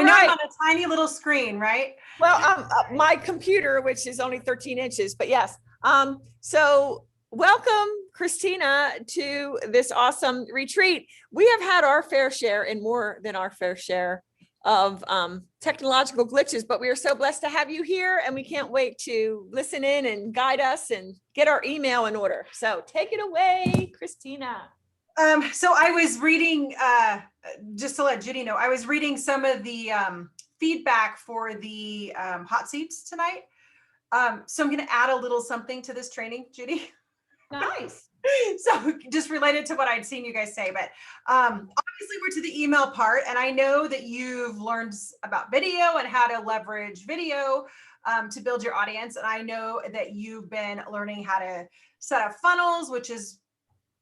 I know right. I'm on a tiny little screen, right? Well, my computer, which is only 13 inches, but yes. So welcome, Christina, to this awesome retreat. We have had our fair share and more than our fair share of technological glitches, but we are so blessed to have you here, and we can't wait to listen in and guide us and get our email in order. So take it away, Christina. So I was reading, just to let Judy know, I was reading some of the feedback for the hot seats tonight. So I'm going to add a little something to this training, Judy. Nice. So just related to what I'd seen you guys say, but obviously we're to the email part, and I know that you've learned about video and how to leverage video to build your audience. And I know that you've been learning how to set up funnels, which is,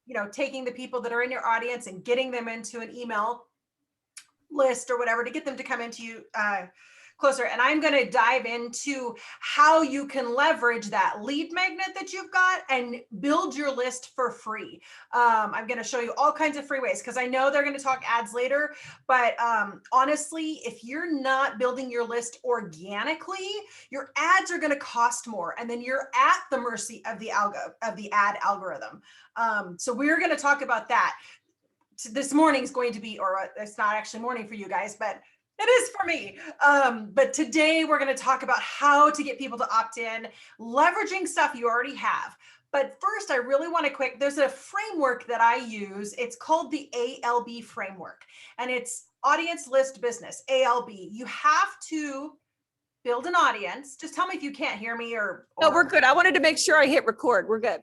you know, taking the people that are in your audience and getting them into an email list or whatever to get them to come into you closer. And I'm going to dive into how you can leverage that lead magnet that you've got and build your list for free. I'm going to show you all kinds of free ways, because I know they're going to talk ads later, but honestly, if you're not building your list organically, your ads are going to cost more, and then you're at the mercy of the ad algorithm. So we're going to talk about that. This morning is going to be, or it's not actually morning for you guys, but it is for me. But today we're going to talk about how to get people to opt in, leveraging stuff you already have. But first, I really want to there's a framework that I use. It's called the ALB framework, and it's audience list business, ALB. You have to build an audience. Just tell me if you can't hear me or No, we're good. I wanted to make sure I hit record. We're good.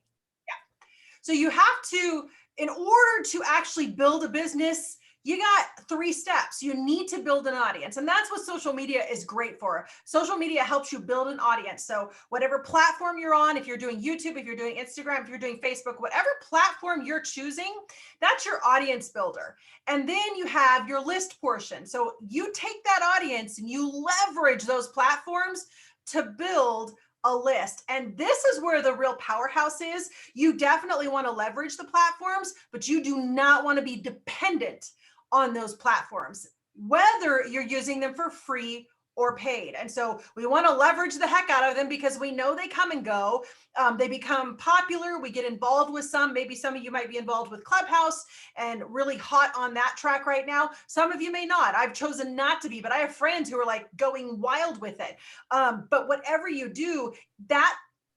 Yeah. So you have to, in order to actually build a business, you got 3 steps. You need to build an audience. And that's what social media is great for. Social media helps you build an audience. So whatever platform you're on, if you're doing YouTube, if you're doing Instagram, if you're doing Facebook, whatever platform you're choosing, that's your audience builder. And then you have your list portion. So you take that audience and you leverage those platforms to build a list. And this is where the real powerhouse is. You definitely want to leverage the platforms, but you do not want to be dependent on those platforms, whether you're using them for free or paid. And so we want to leverage the heck out of them, because we know they come and go. They become popular. We get involved with some. Maybe some of you might be involved with Clubhouse and really hot on that track right now. Some of you may not. I've chosen not to be, but I have friends who are like going wild with it. But whatever you do, that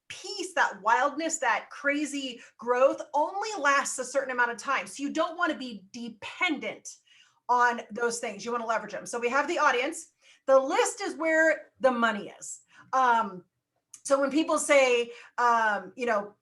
piece, that wildness, that crazy growth only lasts a certain amount of time. So you don't want to be dependent on those things. You want to leverage them. So we have the audience. The list is where the money is. So when people say, you know,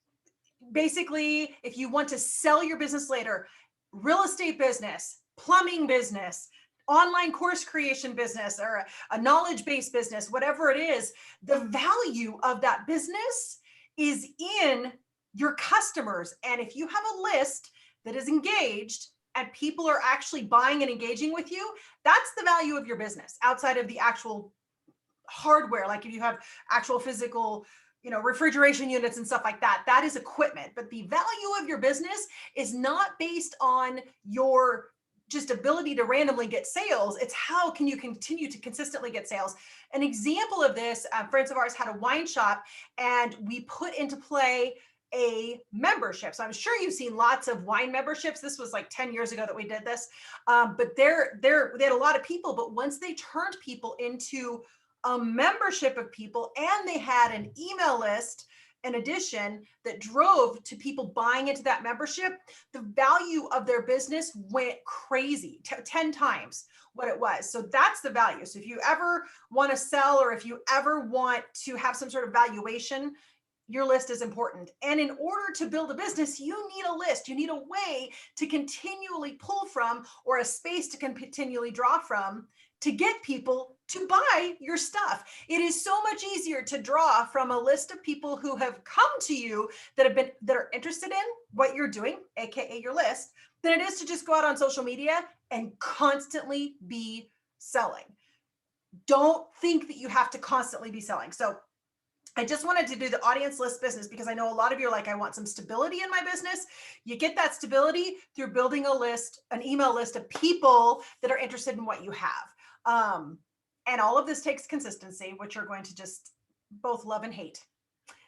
basically, if you want to sell your business later, real estate business, plumbing business, online course creation business, or a knowledge-based business, whatever it is, the value of that business is in your customers. And if you have a list that is engaged and people are actually buying and engaging with you, that's the value of your business outside of the actual hardware. Like if you have actual physical, you know, refrigeration units and stuff like that, that is equipment. But the value of your business is not based on your just ability to randomly get sales. It's how can you continue to consistently get sales. An example of this, friends of ours had a wine shop, and we put into play a membership. So I'm sure you've seen lots of wine memberships. This was like 10 years ago that we did this. But they had a lot of people, but once they turned people into a membership of people, and they had an email list in addition that drove to people buying into that membership, the value of their business went crazy, 10 times what it was. So that's the value. So if you ever want to sell, or if you ever want to have some sort of valuation, your list is important. And in order to build a business, you need a list. You need a way to continually pull from, or a space to continually draw from, to get people to buy your stuff. It is so much easier to draw from a list of people who have come to you that are interested in what you're doing, aka your list, than it is to just go out on social media and constantly be selling. Don't think that you have to constantly be selling. So I just wanted to do the audience list business, because I know a lot of you are like, I want some stability in my business. You get that stability through building a list, an email list of people that are interested in what you have. And all of this takes consistency, which you're going to just both love and hate.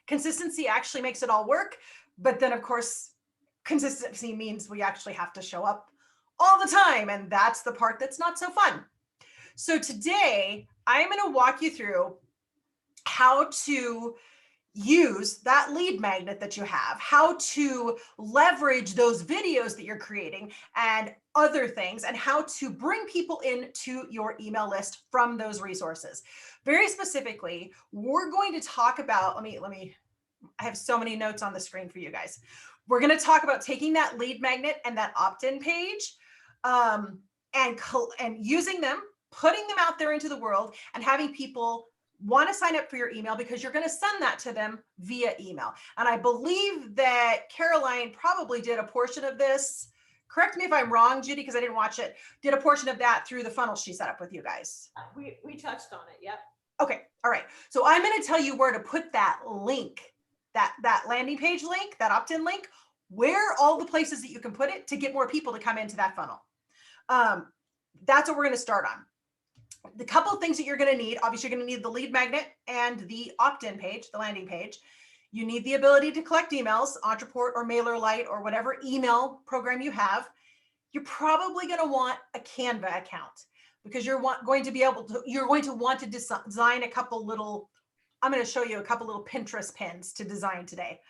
Consistency actually makes it all work. But then, of course, consistency means we actually have to show up all the time. And that's the part that's not so fun. So today, I am going to walk you through how to use that lead magnet that you have, how to leverage those videos that you're creating and other things, and how to bring people into your email list from those resources. Very specifically, we're going to talk about, let me, I have so many notes on the screen for you guys. We're going to talk about taking that lead magnet and that opt-in page and using them, putting them out there into the world and having people want to sign up for your email because you're going to send that to them via email. And I believe that Caroline probably did a portion of this. Correct me if I'm wrong, Judy, because I didn't watch it. Did a portion of that through the funnel she set up with you guys. We touched on it. Yep. Okay. All right. So I'm going to tell you where to put that link, that landing page link, that opt-in link, where all the places that you can put it to get more people to come into that funnel. That's what we're going to start on. The couple of things that you're going to need, obviously you're going to need the lead magnet and the opt-in page, the landing page. You need the ability to collect emails, Entreport or MailerLite or whatever email program you have. You're probably going to want a Canva account because you're going to want to design a couple little, I'm going to show you a couple little Pinterest pins to design today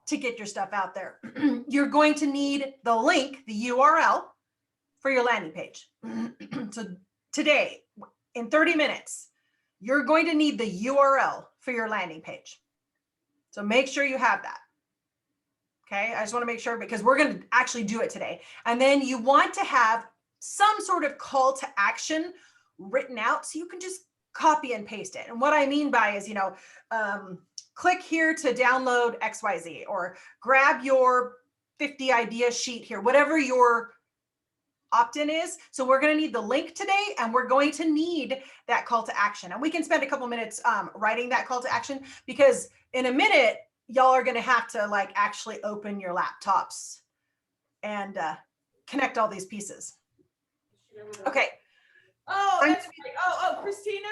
to get your stuff out there. You're going to need the link, the URL for your landing page. So today, in 30 minutes, you're going to need the URL for your landing page. So make sure you have that. Okay, I just want to make sure because we're going to actually do it today. And then you want to have some sort of call to action written out so you can just copy and paste it. And what I mean by is, click here to download XYZ or grab your 50 idea sheet here, whatever your opt-in is. So we're going to need the link today and we're going to need that call to action. And we can spend a couple minutes writing that call to action because in a minute, y'all are going to have to actually open your laptops and connect all these pieces. Okay. Oh, that's right. Oh, Christina?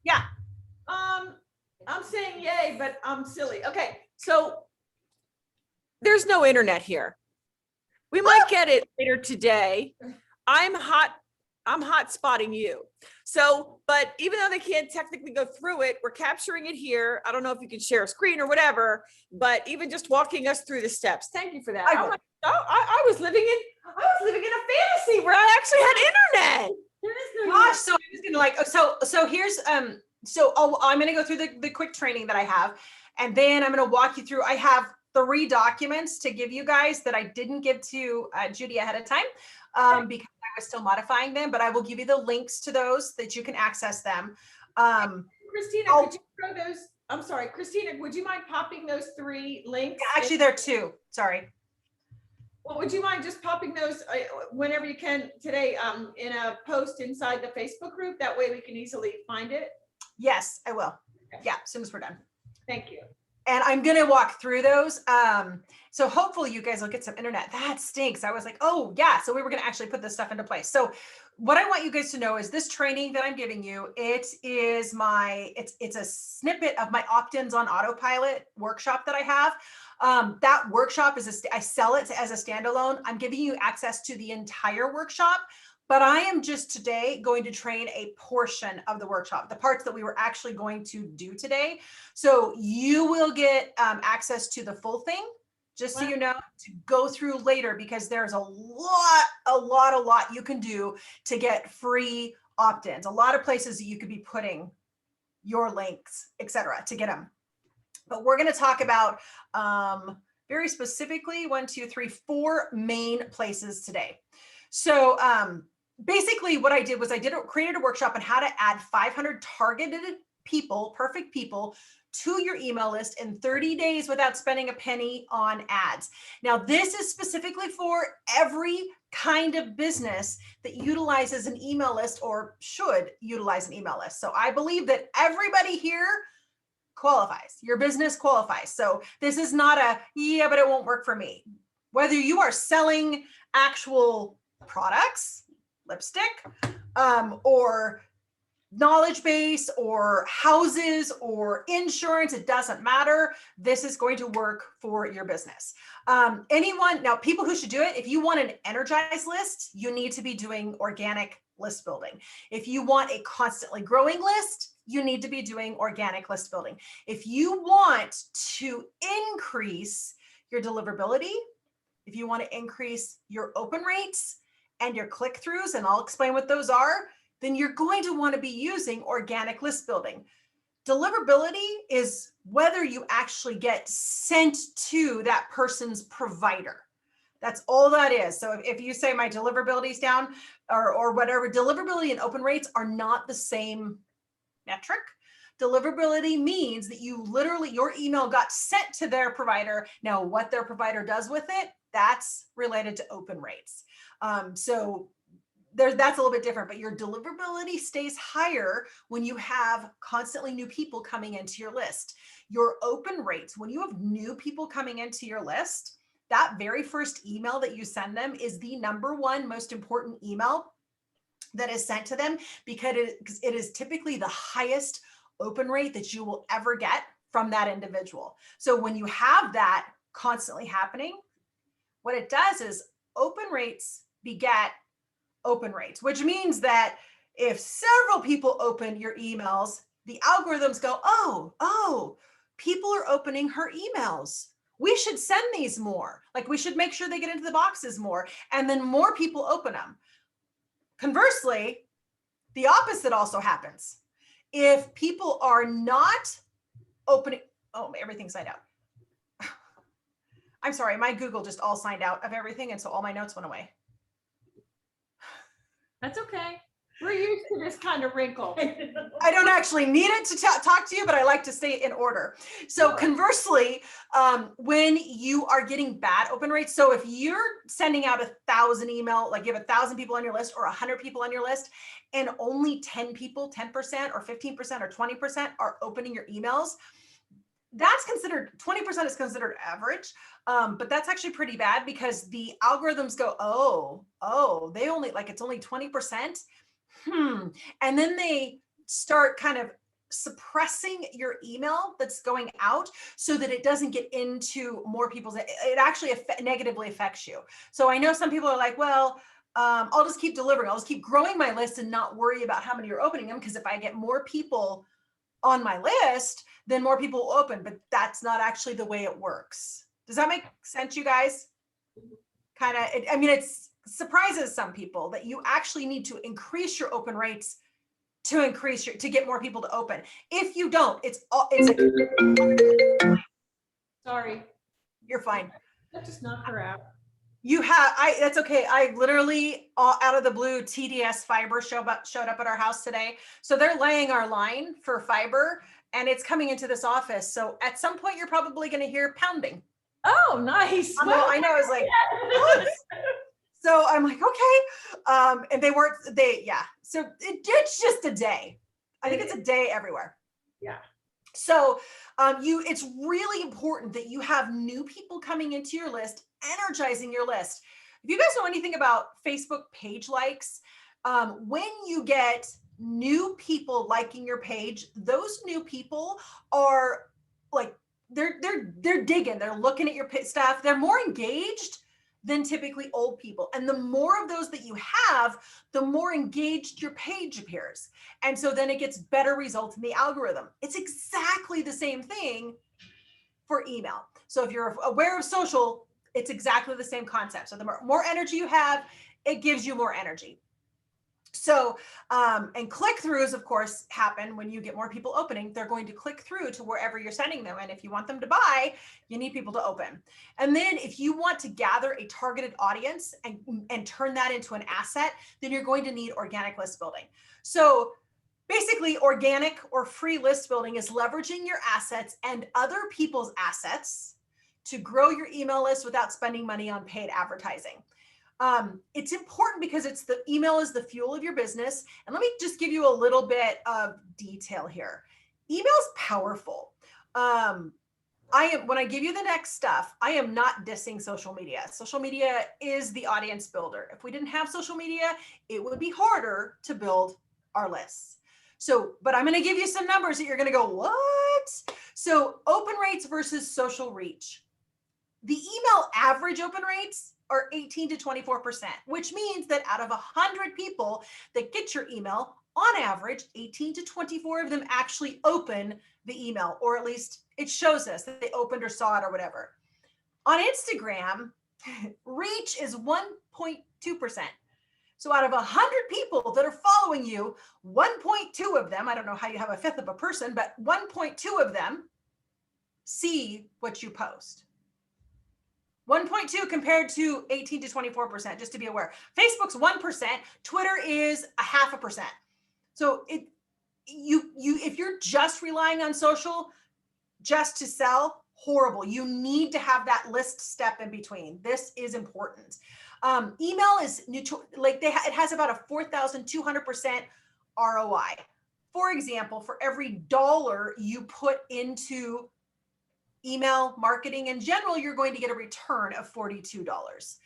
Yeah. I'm saying yay, but I'm silly. Okay. So there's no internet here. We might get it later today. I'm hot spotting you. So, but even though they can't technically go through it, we're capturing it here. I don't know if you can share a screen or whatever, but even just walking us through the steps. Thank you for that. I was living in a fantasy where I actually had internet. There is no gosh, so I was gonna so here's I'm gonna go through the quick training that I have, and then I'm gonna walk you through. I have 3 documents to give you guys that I didn't give to Judy ahead of time because I was still modifying them, but I will give you the links to those that you can access them. Christina, could you throw those? I'm sorry, Christina, would you mind popping those 3 links? Yeah, actually, there are 2. Sorry. Well, would you mind just popping those whenever you can today in a post inside the Facebook group? That way we can easily find it. Yes, I will. Okay. Yeah, as soon as we're done. Thank you. And I'm going to walk through those. So hopefully you guys will get some internet. That stinks. I was like, oh yeah. So we were going to actually put this stuff into place. So what I want you guys to know is this training that I'm giving you, it's a snippet of my opt-ins on autopilot workshop that I have. That workshop I sell it as a standalone. I'm giving you access to the entire workshop, but I am just today going to train a portion of the workshop, the parts that we were actually going to do today. So you will get access to the full thing, just so you know, to go through later, because there's a lot you can do to get free opt-ins, a lot of places that you could be putting your links, etc., to get them. But we're going to talk about very specifically 4 main places today. So basically what I did was created a workshop on how to add 500 targeted people, perfect people, to your email list in 30 days without spending a penny on ads. Now, this is specifically for every kind of business that utilizes an email list or should utilize an email list. So I believe that everybody here qualifies. Your business qualifies. So this is not yeah, but it won't work for me. Whether you are selling actual products, lipstick, or knowledge base or houses or insurance, it doesn't matter. This is going to work for your business. Now, people who should do it, if you want an energized list, you need to be doing organic list building. If you want a constantly growing list, you need to be doing organic list building. If you want to increase your deliverability, if you want to increase your open rates and your click-throughs, and I'll explain what those are, then you're going to want to be using organic list building. Deliverability is whether you actually get sent to that person's provider. That's all that is. So if you say my deliverability is down or whatever, deliverability and open rates are not the same metric. Deliverability means that your email got sent to their provider. Now, what their provider does with it, that's related to open rates. That's a little bit different, but your deliverability stays higher when you have constantly new people coming into your list. Your open rates, when you have new people coming into your list, that very first email that you send them is the number one most important email that is sent to them, because it is typically the highest open rate that you will ever get from that individual. So when you have that constantly happening, what it does is open rates beget open rates, which means that if several people open your emails, the algorithms go, oh, people are opening her emails. We should send these more. Like, we should make sure they get into the boxes more. And then more people open them. Conversely, the opposite also happens. If people are not opening, everything's signed out. I'm sorry, my Google just all signed out of everything. And so all my notes went away. That's okay. We're used to this kind of wrinkle. I don't actually need it to talk to you, but I like to stay in order. So conversely, when you are getting bad open rates, so if you're sending out 1,000 email, like you have 1,000 people on your list or 100 people on your list, and only 10 people, 10% or 15% or 20% are opening your emails, that's considered, 20% is considered average. But that's actually pretty bad, because the algorithms go, they only, like, it's only 20%. And then they start kind of suppressing your email that's going out so that it doesn't get into more people's, it actually negatively affects you. So I know some people are like, well, I'll just keep delivering. I'll just keep growing my list and not worry about how many are opening them, because if I get more people on my list, then more people will open. But that's not actually the way it works. Does that make sense, you guys? Kind of, it surprises some people that you actually need to increase your open rates to get more people to open. If you don't, Sorry. You're fine. That just knocked her out. That's okay. I literally, out of the blue, TDS Fiber showed up at our house today. So they're laying our line for fiber, and it's coming into this office. So at some point, you're probably going to hear pounding. Oh, nice. I know. I was like, what? So I'm like, okay. And so it's just a day. I think it's a day everywhere. Yeah. So it's really important that you have new people coming into your list, energizing your list. If you guys know anything about Facebook page likes, when you get new people liking your page, those new people are like, they're digging, they're looking at your stuff, they're more engaged than typically old people. And the more of those that you have, the more engaged your page appears. And so then it gets better results in the algorithm. It's exactly the same thing for email. So if you're aware of social, it's exactly the same concept. So the more energy you have, it gives you more energy. So, and click-throughs, of course, happen when you get more people opening. They're going to click through to wherever you're sending them. And if you want them to buy, you need people to open. And then if you want to gather a targeted audience and turn that into an asset, then you're going to need organic list building. So basically, organic or free list building is leveraging your assets and other people's assets to grow your email list without spending money on paid advertising. It's important because the email is the fuel of your business. And let me just give you a little bit of detail here. Email's powerful. When I give you the next stuff, I am not dissing social media. Social media is the audience builder. If we didn't have social media, it would be harder to build our lists. So, but I'm going to give you some numbers that you're going to go, what? So open rates versus social reach. The email average open rates are 18 to 24%, which means that out of 100 people that get your email, on average, 18 to 24 of them actually open the email, or at least it shows us that they opened or saw it or whatever. On Instagram, reach is 1.2%. So out of 100 people that are following you, 1.2 of them, I don't know how you have a fifth of a person, but 1.2 of them see what you post. 1.2 compared to 18 to 24%, just to be aware. Facebook's 1%, Twitter is 0.5%. So if you're just relying on social just to sell, horrible. You need to have that list step in between. This is important. Email is like it has about a 4,200% ROI. For example, for every $1 you put into email marketing in general, you're going to get a return of $42.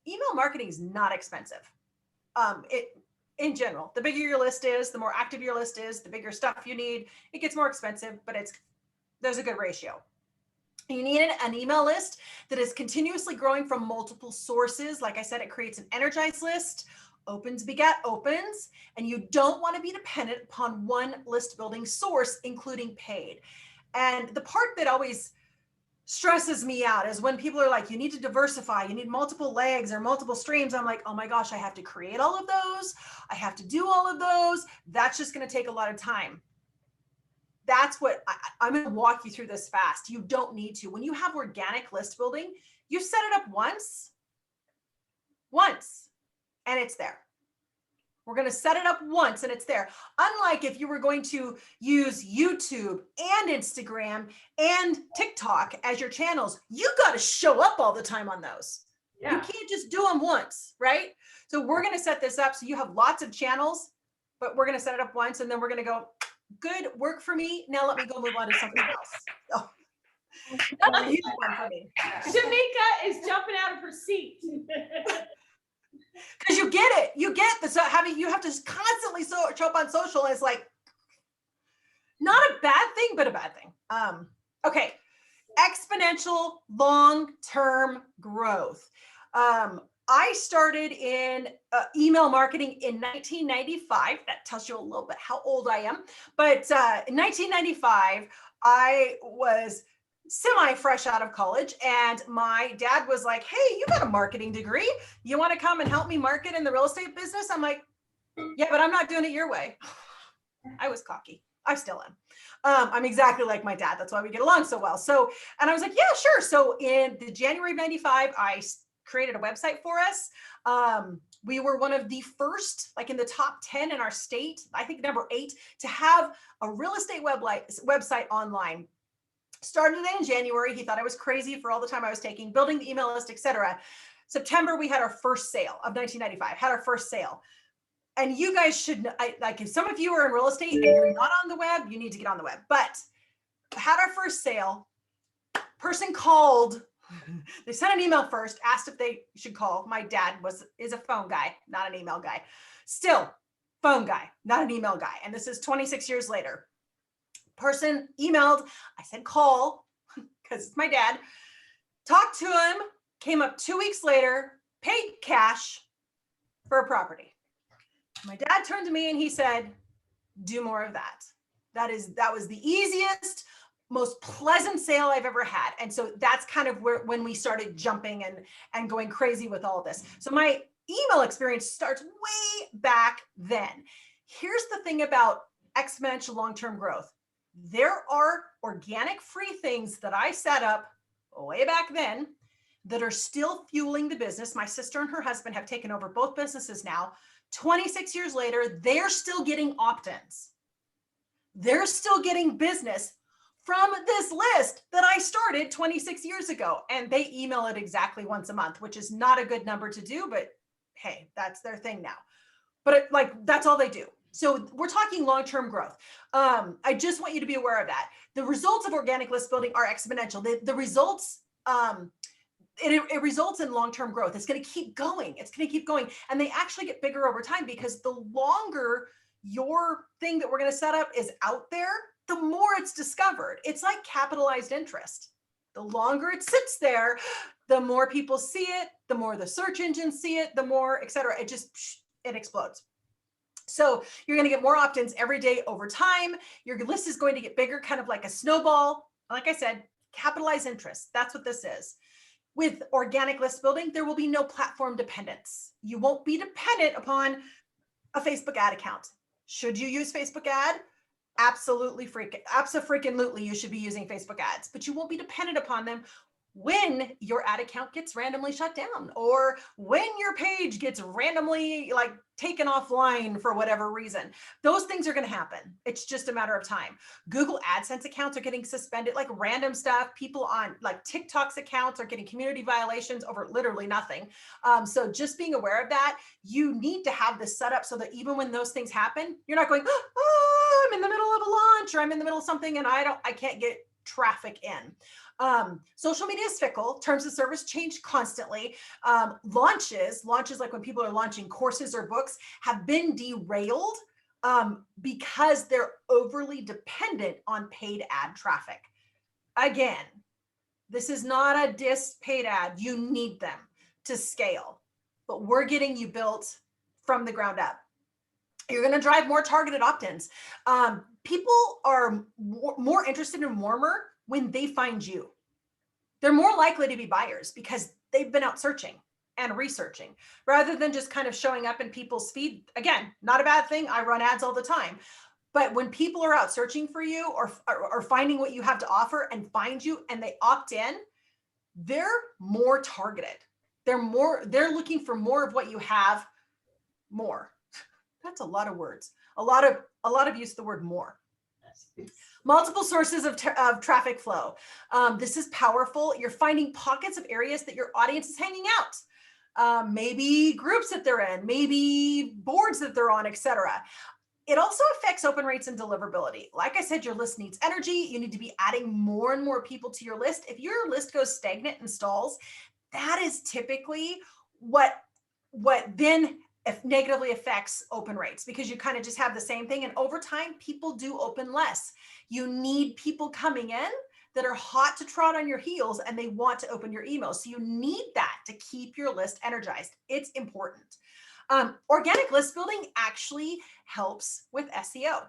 Email marketing is not expensive. In general, the bigger your list is, the more active your list is, the bigger stuff you need, it gets more expensive, but there's a good ratio. You need an email list that is continuously growing from multiple sources. Like I said, it creates an energized list, opens beget opens, and you don't want to be dependent upon one list building source, including paid. And the part that always stresses me out is when people are like, you need to diversify, you need multiple legs or multiple streams. I'm like, oh my gosh, I have to create all of those. I have to do all of those. That's just going to take a lot of time. That's what I'm going to walk you through this fast. You don't need to. When you have organic list building, you set it up once, and it's there. We're going to set it up once and it's there. Unlike if you were going to use YouTube and Instagram and TikTok as your channels, you got to show up all the time on those. Yeah. You can't just do them once, right? So we're going to set this up so you have lots of channels, but we're going to set it up once and then we're going to go, good work for me. Now let me go move on to something else. Oh. That's a huge one for me. Shamika is jumping out of her seat. Because you get it. You get this. You have to constantly show up on social. And it's like not a bad thing, but a bad thing. Okay. Exponential long-term growth. I started in email marketing in 1995. That tells you a little bit how old I am. But in 1995, I was semi-fresh out of college, and my dad was like, hey, you got a marketing degree. You want to come and help me market in the real estate business? I'm like, yeah, but I'm not doing it your way. I was cocky. I still am. I'm exactly like my dad. That's why we get along so well. So, and I was like, yeah, sure. So in the January of 95, I created a website for us. We were one of the first, like in the top 10 in our state, I think number 8, to have a real estate website online. Started it in January. He thought I was crazy for all the time I was taking, building the email list, etc. September, we had our first sale of 1995, had our first sale. And you guys should, like if some of you are in real estate and you're not on the web, you need to get on the web. But had our first sale, person called, they sent an email first, asked if they should call. My dad is a phone guy, not an email guy. Still, phone guy, not an email guy. And this is 26 years later. Person emailed, I said call, because it's my dad. Talked to him, came up 2 weeks later, paid cash for a property. My dad turned to me and he said, do more of that. That was the easiest, most pleasant sale I've ever had. And so that's kind of when we started jumping and going crazy with all this. So my email experience starts way back then. Here's the thing about exponential long-term growth. There are organic free things that I set up way back then that are still fueling the business. My sister and her husband have taken over both businesses now. 26 years later, they're still getting opt-ins. They're still getting business from this list that I started 26 years ago. And they email it exactly once a month, which is not a good number to do, but hey, that's their thing now. But that's all they do. So we're talking long-term growth. I just want you to be aware of that. The results of organic list building are exponential. The results, it results in long-term growth. It's going to keep going. It's going to keep going. And they actually get bigger over time because the longer your thing that we're going to set up is out there, the more it's discovered. It's like capitalized interest. The longer it sits there, the more people see it, the more the search engines see it, the more, et cetera. It explodes. So you're going to get more opt-ins every day over time. Your list is going to get bigger, kind of like a snowball. Like I said, capitalized interest. That's what this is. With organic list building, there will be no platform dependence. You won't be dependent upon a Facebook ad account. Should you use Facebook ad? Absolutely, you should be using Facebook ads, but you won't be dependent upon them when your ad account gets randomly shut down, or when your page gets randomly like taken offline for whatever reason. Those things are going to happen. It's just a matter of time. Google AdSense accounts are getting suspended, like random stuff. People on like TikTok's accounts are getting community violations over literally nothing. So just being aware of that, you need to have this set up so that even when those things happen, you're not going, oh, I'm in the middle of a launch, or I'm in the middle of something and I can't get traffic in. Social media is fickle. Terms of service change constantly. Launches like when people are launching courses or books, have been derailed because they're overly dependent on paid ad traffic. Again, this is not a diss paid ad. You need them to scale, but we're getting you built from the ground up. You're going to drive more targeted opt-ins. People are more interested and warmer when they find you. They're more likely to be buyers because they've been out searching and researching rather than just kind of showing up in people's feed. Again, not a bad thing. I run ads all the time. But when people are out searching for you or finding what you have to offer and find you and they opt in, they're more targeted. They're looking for more of what you have more. That's a lot of words. A lot of use of the word more. Multiple sources of traffic flow. This is powerful. You're finding pockets of areas that your audience is hanging out. Maybe groups that they're in, maybe boards that they're on, etc. It also affects open rates and deliverability. Like I said, your list needs energy. You need to be adding more and more people to your list. If your list goes stagnant and stalls, that is typically what then negatively affects open rates, because you kind of just have the same thing. And over time, people do open less. You need people coming in that are hot to trot on your heels and they want to open your emails. So you need that to keep your list energized. It's important. Organic list building actually helps with SEO.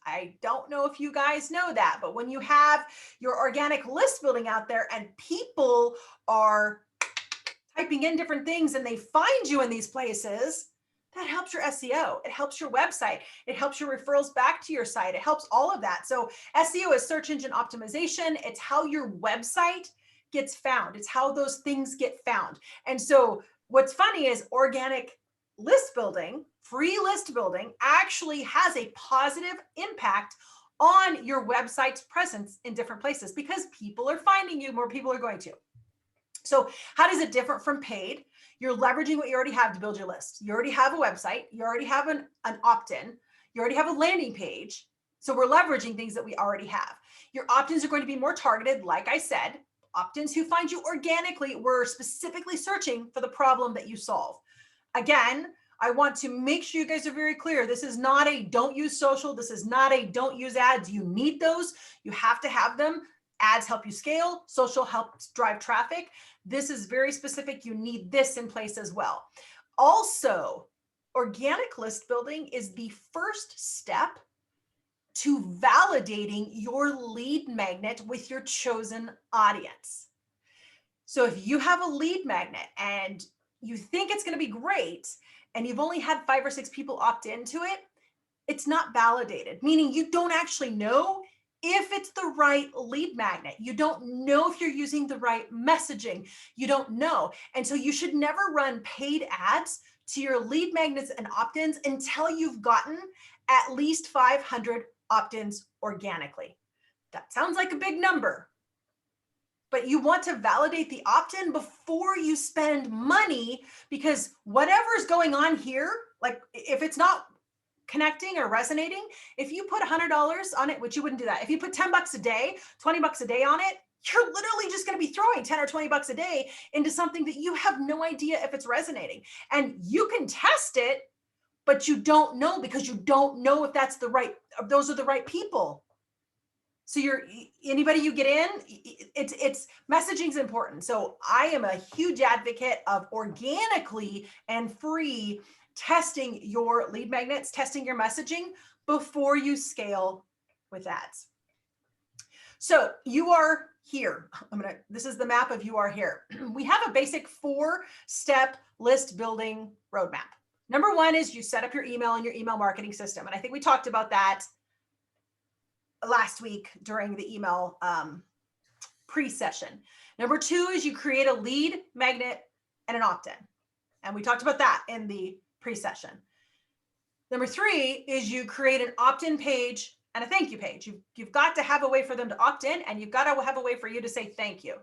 I don't know if you guys know that, but when you have your organic list building out there and people are typing in different things and they find you in these places, that helps your SEO. It helps your website. It helps your referrals back to your site. It helps all of that. So SEO is search engine optimization. It's how your website gets found. It's how those things get found. And so what's funny is organic list building, free list building, actually has a positive impact on your website's presence in different places because people are finding you, more people are going to. So how does it differ from paid? You're leveraging what you already have to build your list. You already have a website. You already have an opt-in. You already have a landing page. So we're leveraging things that we already have. Your opt-ins are going to be more targeted. Like I said, opt-ins who find you organically were specifically searching for the problem that you solve. Again, I want to make sure you guys are very clear. This is not a don't use social. This is not a don't use ads. You need those. You have to have them. Ads help you scale. Social helps drive traffic. This is very specific. You need this in place as well. Also, organic list building is the first step to validating your lead magnet with your chosen audience. So if you have a lead magnet and you think it's going to be great and you've only had 5 or 6 people opt into it, it's not validated, meaning you don't actually know if it's the right lead magnet. You don't know if you're using the right messaging. You don't know. And so you should never run paid ads to your lead magnets and opt-ins until you've gotten at least 500 opt-ins organically. That sounds like a big number, but you want to validate the opt-in before you spend money, because whatever's going on here, like if it's not connecting or resonating, if you put $100 on it, which you wouldn't do that. If you put 10 bucks a day, 20 bucks a day on it, you're literally just going to be throwing 10 or 20 bucks a day into something that you have no idea if it's resonating. And you can test it but you don't know because you don't know if those are the right people. So anybody you get in, it's messaging is important. So I am a huge advocate of organically and free testing your lead magnets, testing your messaging before you scale with ads. So you are here. This is the map of you are here. We have a basic 4-step list building roadmap. Number 1 is you set up your email and your email marketing system. And I think we talked about that last week during the email pre-session. Number 2 is you create a lead magnet and an opt-in. And we talked about that in the pre-session. Number 3 is you create an opt-in page and a thank you page. You've got to have a way for them to opt in, and you've got to have a way for you to say thank you.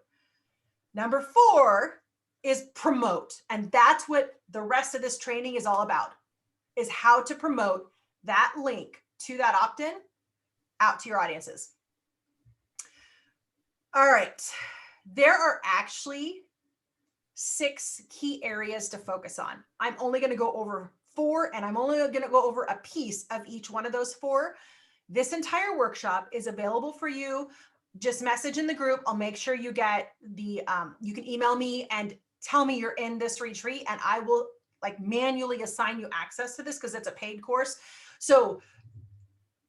Number 4 is promote. And that's what the rest of this training is all about, is how to promote that link to that opt-in out to your audiences. All right. There are actually 6 key areas to focus on. I'm only going to go over 4, and I'm only going to go over a piece of each one of those 4. This entire workshop is available for you. Just message in the group. I'll make sure you get the, you can email me and tell me you're in this retreat, and I will manually assign you access to this because it's a paid course. So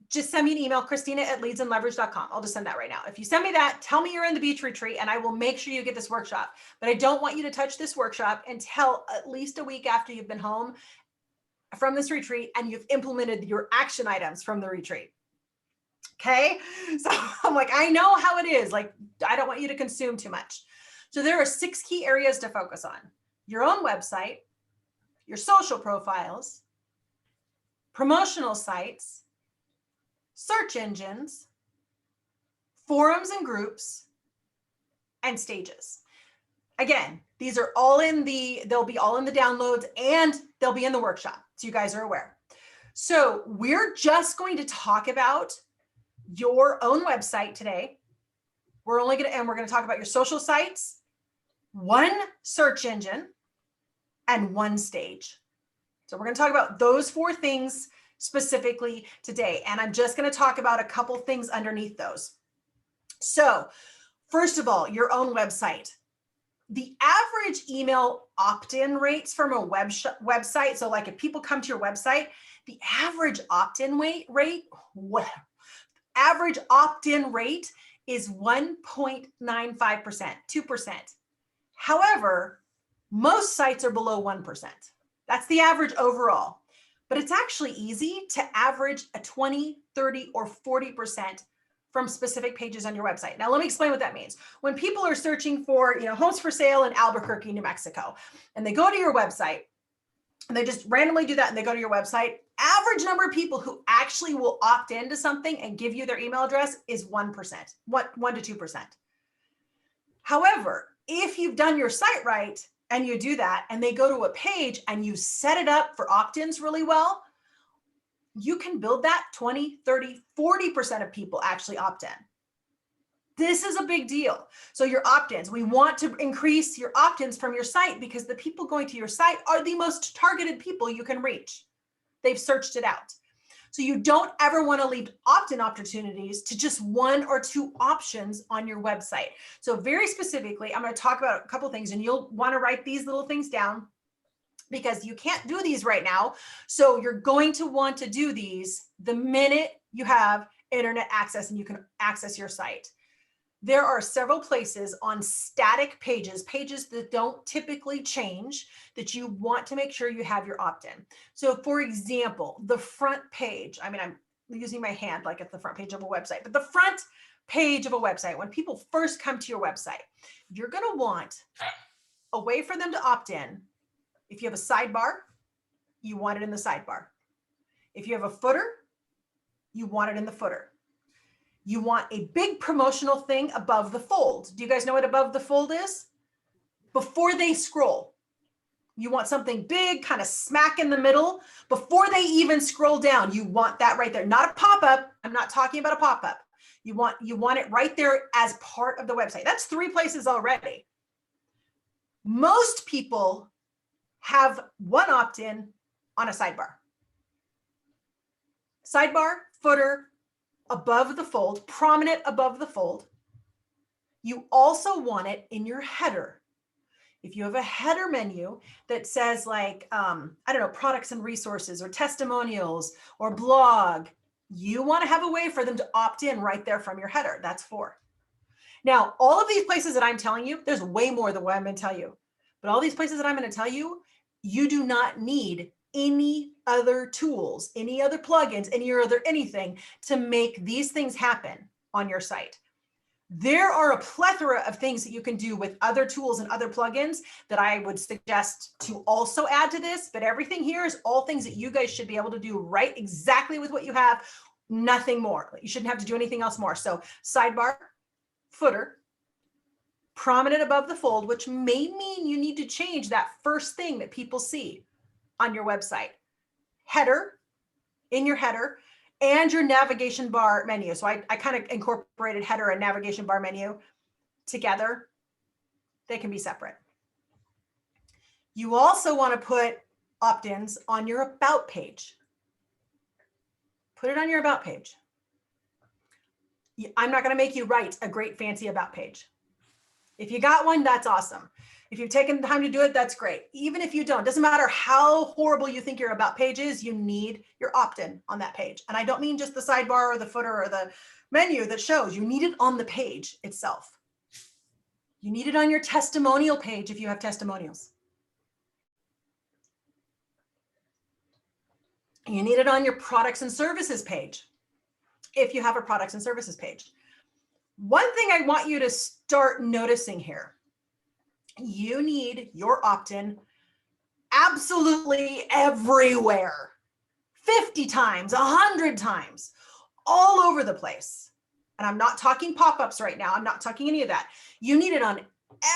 just send me an email, Christina@leadsandleverage.com. I'll just send that right now. If you send me that, tell me you're in the beach retreat, and I will make sure you get this workshop. But I don't want you to touch this workshop until at least a week after you've been home from this retreat and you've implemented your action items from the retreat. Okay. So I'm I know how it is. I don't want you to consume too much. So there are 6 key areas to focus on: your own website, your social profiles, promotional sites, search engines, forums and groups, and stages. Again, these are all they'll be all in the downloads, and they'll be in the workshop, so you guys are aware. So we're just going to talk about your own website today. We're going to talk about your social sites, 1 search engine, and 1 stage. So we're going to talk about those 4 things specifically today. And I'm just going to talk about a couple things underneath those. So first of all, your own website. The average email opt-in rates from a website. So if people come to your website, the average opt-in rate is 1.95%, 2%. However, most sites are below 1%. That's the average overall. But it's actually easy to average a 20, 30, or 40% from specific pages on your website. Now, let me explain what that means. When people are searching for, homes for sale in Albuquerque, New Mexico, and they go to your website, and they just randomly do that, and they go to your website, average number of people who actually will opt into something and give you their email address is 1%, 1 to 2%. However, if you've done your site right and you do that, and they go to a page and you set it up for opt-ins really well, you can build that 20, 30, 40% of people actually opt in. This is a big deal. So your opt-ins, we want to increase your opt-ins from your site because the people going to your site are the most targeted people you can reach. They've searched it out. So you don't ever want to leave opt-in opportunities to just 1 or 2 options on your website. So very specifically, I'm going to talk about a couple things, and you'll want to write these little things down because you can't do these right now. So you're going to want to do these the minute you have internet access and you can access your site. There are several places on static pages that don't typically change, that you want to make sure you have your opt-in. So for example, the front page, I'm using my hand like it's the front page of a website, but the front page of a website, when people first come to your website, you're going to want a way for them to opt in. If you have a sidebar, you want it in the sidebar. If you have a footer, you want it in the footer. You want a big promotional thing above the fold. Do you guys know what above the fold is? Before they scroll. You want something big, kind of smack in the middle. Before they even scroll down, you want that right there. Not a pop-up. I'm not talking about a pop-up. You want it right there as part of the website. That's 3 places already. Most people have 1 opt-in on a sidebar. Sidebar, footer, above the fold, prominent above the fold. You also want it in your header. If you have a header menu that says like, I don't know, products and resources or testimonials or blog, you want to have a way for them to opt in right there from your header. That's 4. Now, all of these places that I'm telling you, there's way more than what I'm going to tell you. But all these places that I'm going to tell you, you do not need any other tools, any other plugins, any other anything to make these things happen on your site. There are a plethora of things that you can do with other tools and other plugins that I would suggest to also add to this, but everything here is all things that you guys should be able to do right exactly with what you have, nothing more. You shouldn't have to do anything else more. So sidebar, footer, prominent above the fold, which may mean you need to change that first thing that people see on your website. Header, in your header, and your navigation bar menu. So I kind of incorporated header and navigation bar menu together. They can be separate. You also want to put opt-ins on your about page. Put it on your about page. I'm not going to make you write a great fancy about page. If you got one, that's awesome. If you've taken the time to do it, that's great. Even if you don't, doesn't matter how horrible you think your about page is, you need your opt-in on that page. And I don't mean just the sidebar or the footer or the menu that shows. You need it on the page itself. You need it on your testimonial page if you have testimonials. You need it on your products and services page if you have a products and services page. One thing I want you to start noticing here, you need your opt-in absolutely everywhere, 50 times, 100 times, all over the place. And I'm not talking pop-ups right now. I'm not talking any of that. You need it on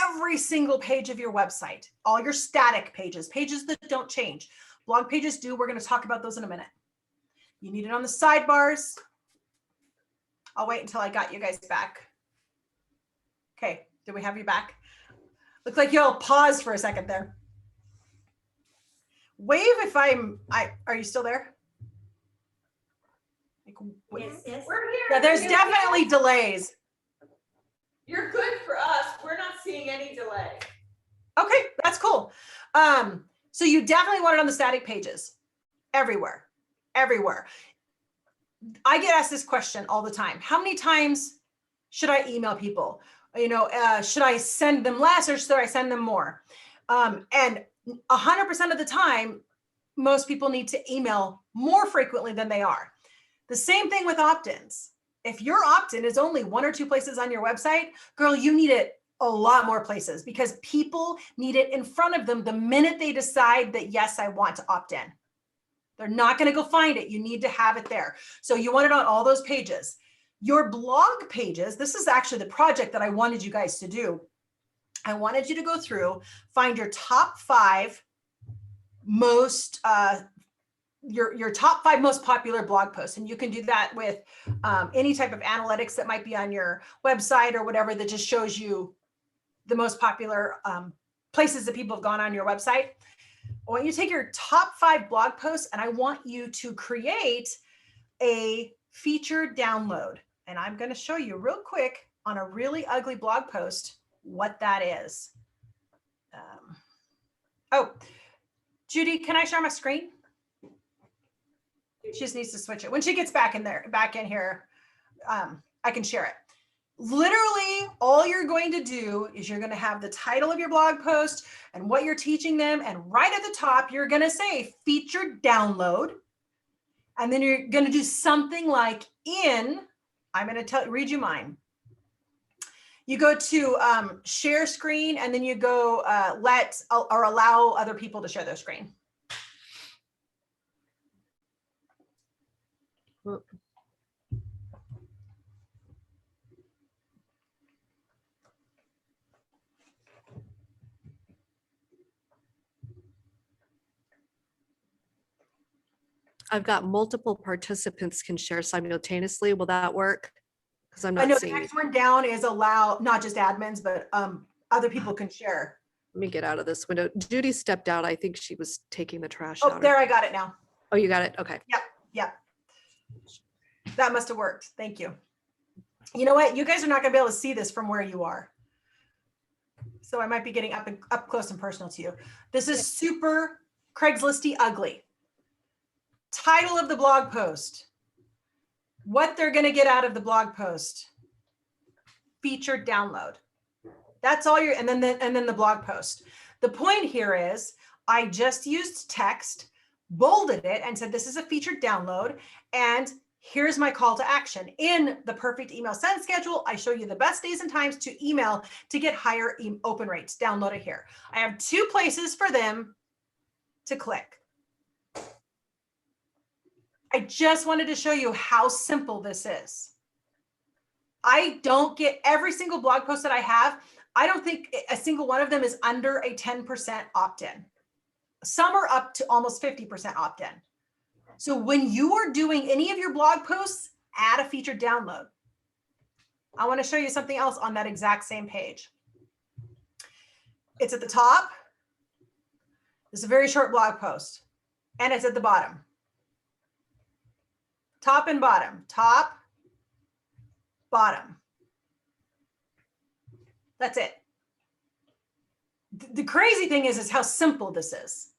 every single page of your website, all your static pages, pages that don't change. Blog pages do. We're going to talk about those in a minute. You need it on the sidebars. I'll wait until I got you guys back. Okay, did we have you back? Looks like you all paused for a second there. Wave if are you still there? Yes. We're here. Yeah, there's definitely delays. You're good for us. We're not seeing any delay. Okay, that's cool. So you definitely want it on the static pages, everywhere, everywhere. I get asked this question all the time. How many times should I email people? You know, should I send them less or should I send them more? And 100% of the time, most people need to email more frequently than they are. The same thing with opt-ins. If your opt-in is only 1 or 2 places on your website, girl, you need it a lot more places because people need it in front of them the minute they decide that, yes, I want to opt in. They're not going to go find it. You need to have it there. So you want it on all those pages. Your blog pages, this is actually the project that I wanted you guys to do. I wanted you to go through, find your top 5 most, your top 5 most popular blog posts. And you can do that with any type of analytics that might be on your website or whatever that just shows you the most popular places that people have gone on your website. I want you to take your top 5 blog posts and I want you to create a featured download. And I'm going to show you real quick on a really ugly blog post what that is. Oh, Judy, can I share my screen? She just needs to switch it. When she gets back in here, I can share it. Literally, all you're going to do is you're going to have the title of your blog post and what you're teaching them. And right at the top, you're going to say featured download. And then you're going to do something like I'm going to read you mine. You go to share screen and then you go let or allow other people to share their screen. I've got multiple participants can share simultaneously. Will that work? Because I'm I know not the seeing. next one down is allow not just admins, but other people can share. Let me get out of this window. Judy stepped out. I think she was taking the trash Oh, out. there, I got it now. Oh, you got it? Okay. Yep. That must have worked. Thank you. You know what? You guys are not going to be able to see this from where you are. So I might be getting up close and personal to you. This is super Craigslisty ugly. Title of the blog post. What they're going to get out of the blog post. Featured download. That's all and then the blog post. The point here is I just used text, bolded it and said, this is a featured download. And here's my call to action. In the perfect email send schedule, I show you the best days and times to email to get higher open rates. Download it here. I have 2 places for them to click. I just wanted to show you how simple this is. I don't get every single blog post that I have. I don't think a single one of them is under a 10% opt-in. Some are up to almost 50% opt-in. So when you are doing any of your blog posts, add a featured download. I want to show you something else on that exact same page. It's at the top. It's a very short blog post. And it's at the bottom. Top and bottom. Top, bottom. That's it. The crazy thing is how simple this is.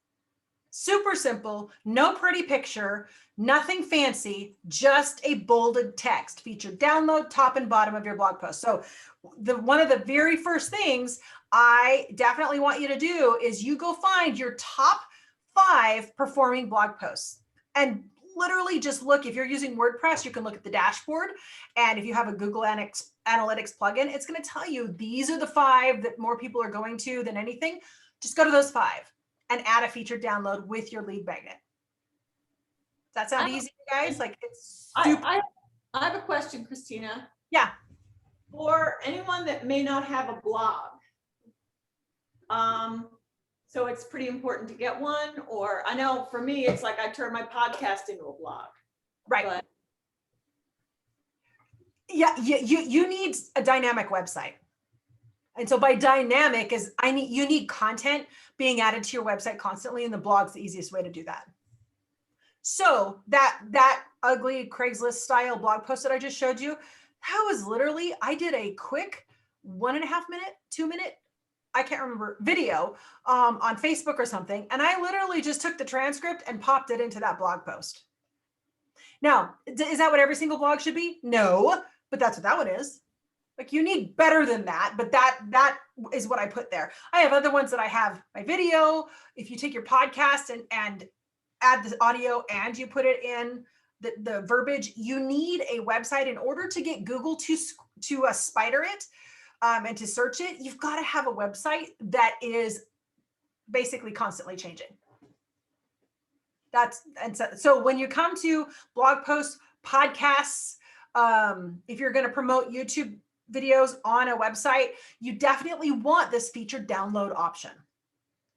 Super simple, no pretty picture, nothing fancy, just a bolded text. Featured download, top and bottom of your blog post. So one of the very first things I definitely want you to do is you go find your top 5 performing blog posts and literally just look. If you're using WordPress, you can look at the dashboard. And if you have a Google Analytics plugin, it's going to tell you these are the 5 that more people are going to than anything. Just go to those 5 and add a featured download with your lead magnet. Does that sound easy, guys? Like it's super. I have a question, Christina. Yeah. For anyone that may not have a blog, so it's pretty important to get one, or I know for me, it's like I turn my podcast into a blog. Right. But yeah, you need a dynamic website. And so by dynamic is you need content being added to your website constantly, and the blog's the easiest way to do that. So that ugly Craigslist style blog post that I just showed you, that was literally, I did a quick 1.5 minute, 2 minute, I can't remember, video on Facebook or something. And I literally just took the transcript and popped it into that blog post. Now, is that what every single blog should be? No, but that's what that one is. Like you need better than that, but that is what I put there. I have other ones that I have my video. If you take your podcast and add the audio and you put it in the verbiage, you need a website in order to get Google to spider it and to search it. You've got to have a website that is basically constantly changing. So when you come to blog posts, podcasts, if you're going to promote YouTube videos on a website, you definitely want this featured download option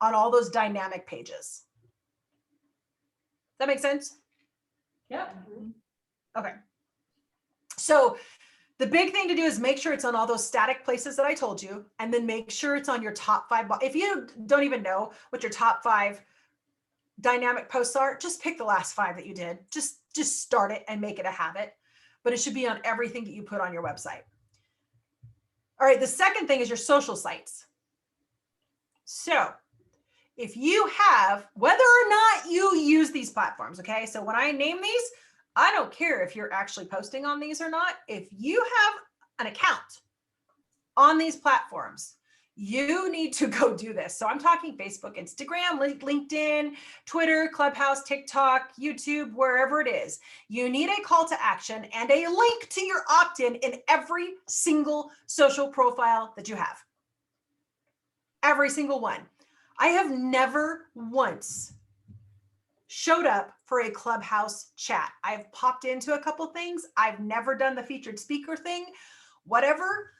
on all those dynamic pages. Does that make sense? Yep. Okay. So the big thing to do is make sure it's on all those static places that I told you, and then make sure it's on your top 5. If you don't even know what your top 5 dynamic posts are, just pick the last 5 that you did. Just start it and make it a habit, but it should be on everything that you put on your website. All right, the second thing is your social sites. So if you have, whether or not you use these platforms, okay? So when I name these, I don't care if you're actually posting on these or not. If you have an account on these platforms, you need to go do this. So I'm talking Facebook, Instagram, LinkedIn, Twitter, Clubhouse, TikTok, YouTube, wherever it is. You need a call to action and a link to your opt-in in every single social profile that you have. Every single one. I have never once showed up for a Clubhouse chat. I've popped into a couple things. I've never done the featured speaker thing, whatever.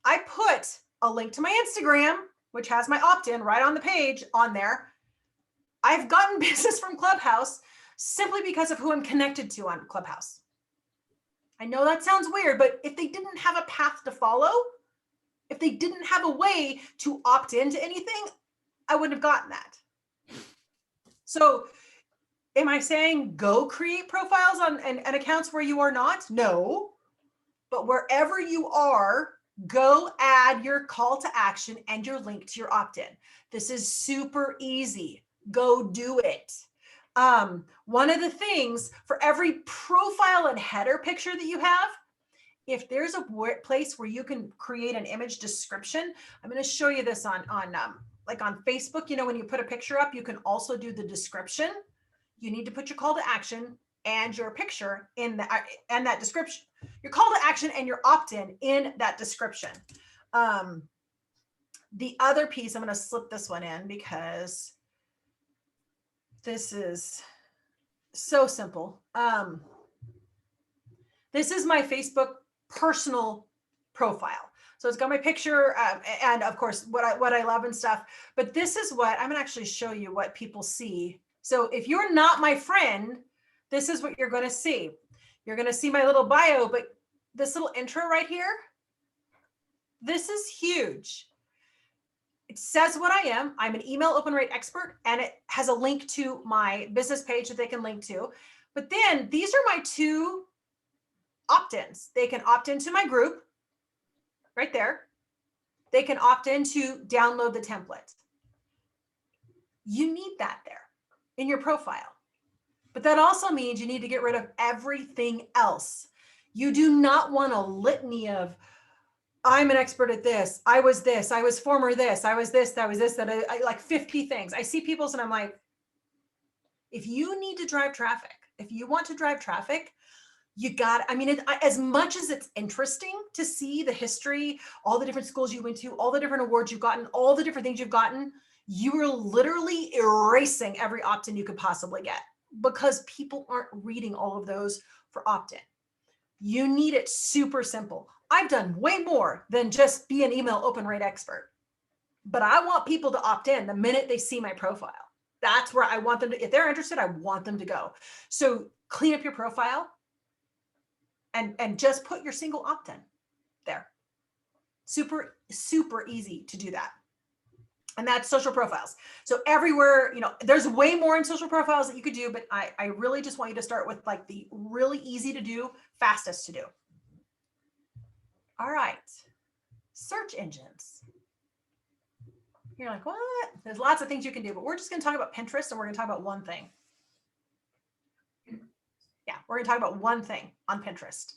I put a link to my Instagram, which has my opt-in right on the page on there. I've gotten business from Clubhouse simply because of who I'm connected to on Clubhouse. I know that sounds weird, but if they didn't have a path to follow, if they didn't have a way to opt into anything, I wouldn't have gotten that. So Am I saying go create profiles on and accounts where you are not? No. But wherever you are, go add your call to action and your link to your opt-in. This is super easy. Go do it. One of the things for every profile and header picture that you have, if there's a place where you can create an image description, I'm going to show you this on like on Facebook. You know, when you put a picture up, you can also do the description. You need to put your call to action and your picture in the and that description. Your call to action and your opt-in in that description. The other piece, I'm going to slip this one in because this is so simple. This is my Facebook personal profile. So it's got my picture and of course what I love and stuff. But this is what I'm going to actually show you what people see. So if you're not my friend, this is what you're going to see. You're going to see my little bio, but this little intro right here, this is huge. It says what I am. I'm an email open rate expert, and it has a link to my business page that they can link to. But then these are my two opt-ins. They can opt into my group right there. They can opt in to download the template. You need that there in your profile. But that also means you need to get rid of everything else. You do not want a litany of, I'm an expert at this, I was former this, I was this, that was this, that I like 50 things. I see people's and I'm like, if you need to drive traffic, if you want to drive traffic, you got, I mean, as much as it's interesting to see the history, all the different schools you went to, all the different awards you've gotten, all the different things you've gotten, you are literally erasing every opt-in you could possibly get because people aren't reading all of those for opt-in. You need it super simple. I've done way more than just be an email open rate expert, but I want people to opt in the minute they see my profile. That's where I want them to, if they're interested, I want them to go. So clean up your profile and just put your single opt-in there. Super, super easy to do that. And that's social profiles. So everywhere, you know, there's way more in social profiles that you could do, but I really just want you to start with like the really easy to do, fastest to do. All right, search engines. You're like, what? There's lots of things you can do, but we're just going to talk about Pinterest and we're going to talk about one thing. Yeah, we're going to talk about one thing on Pinterest.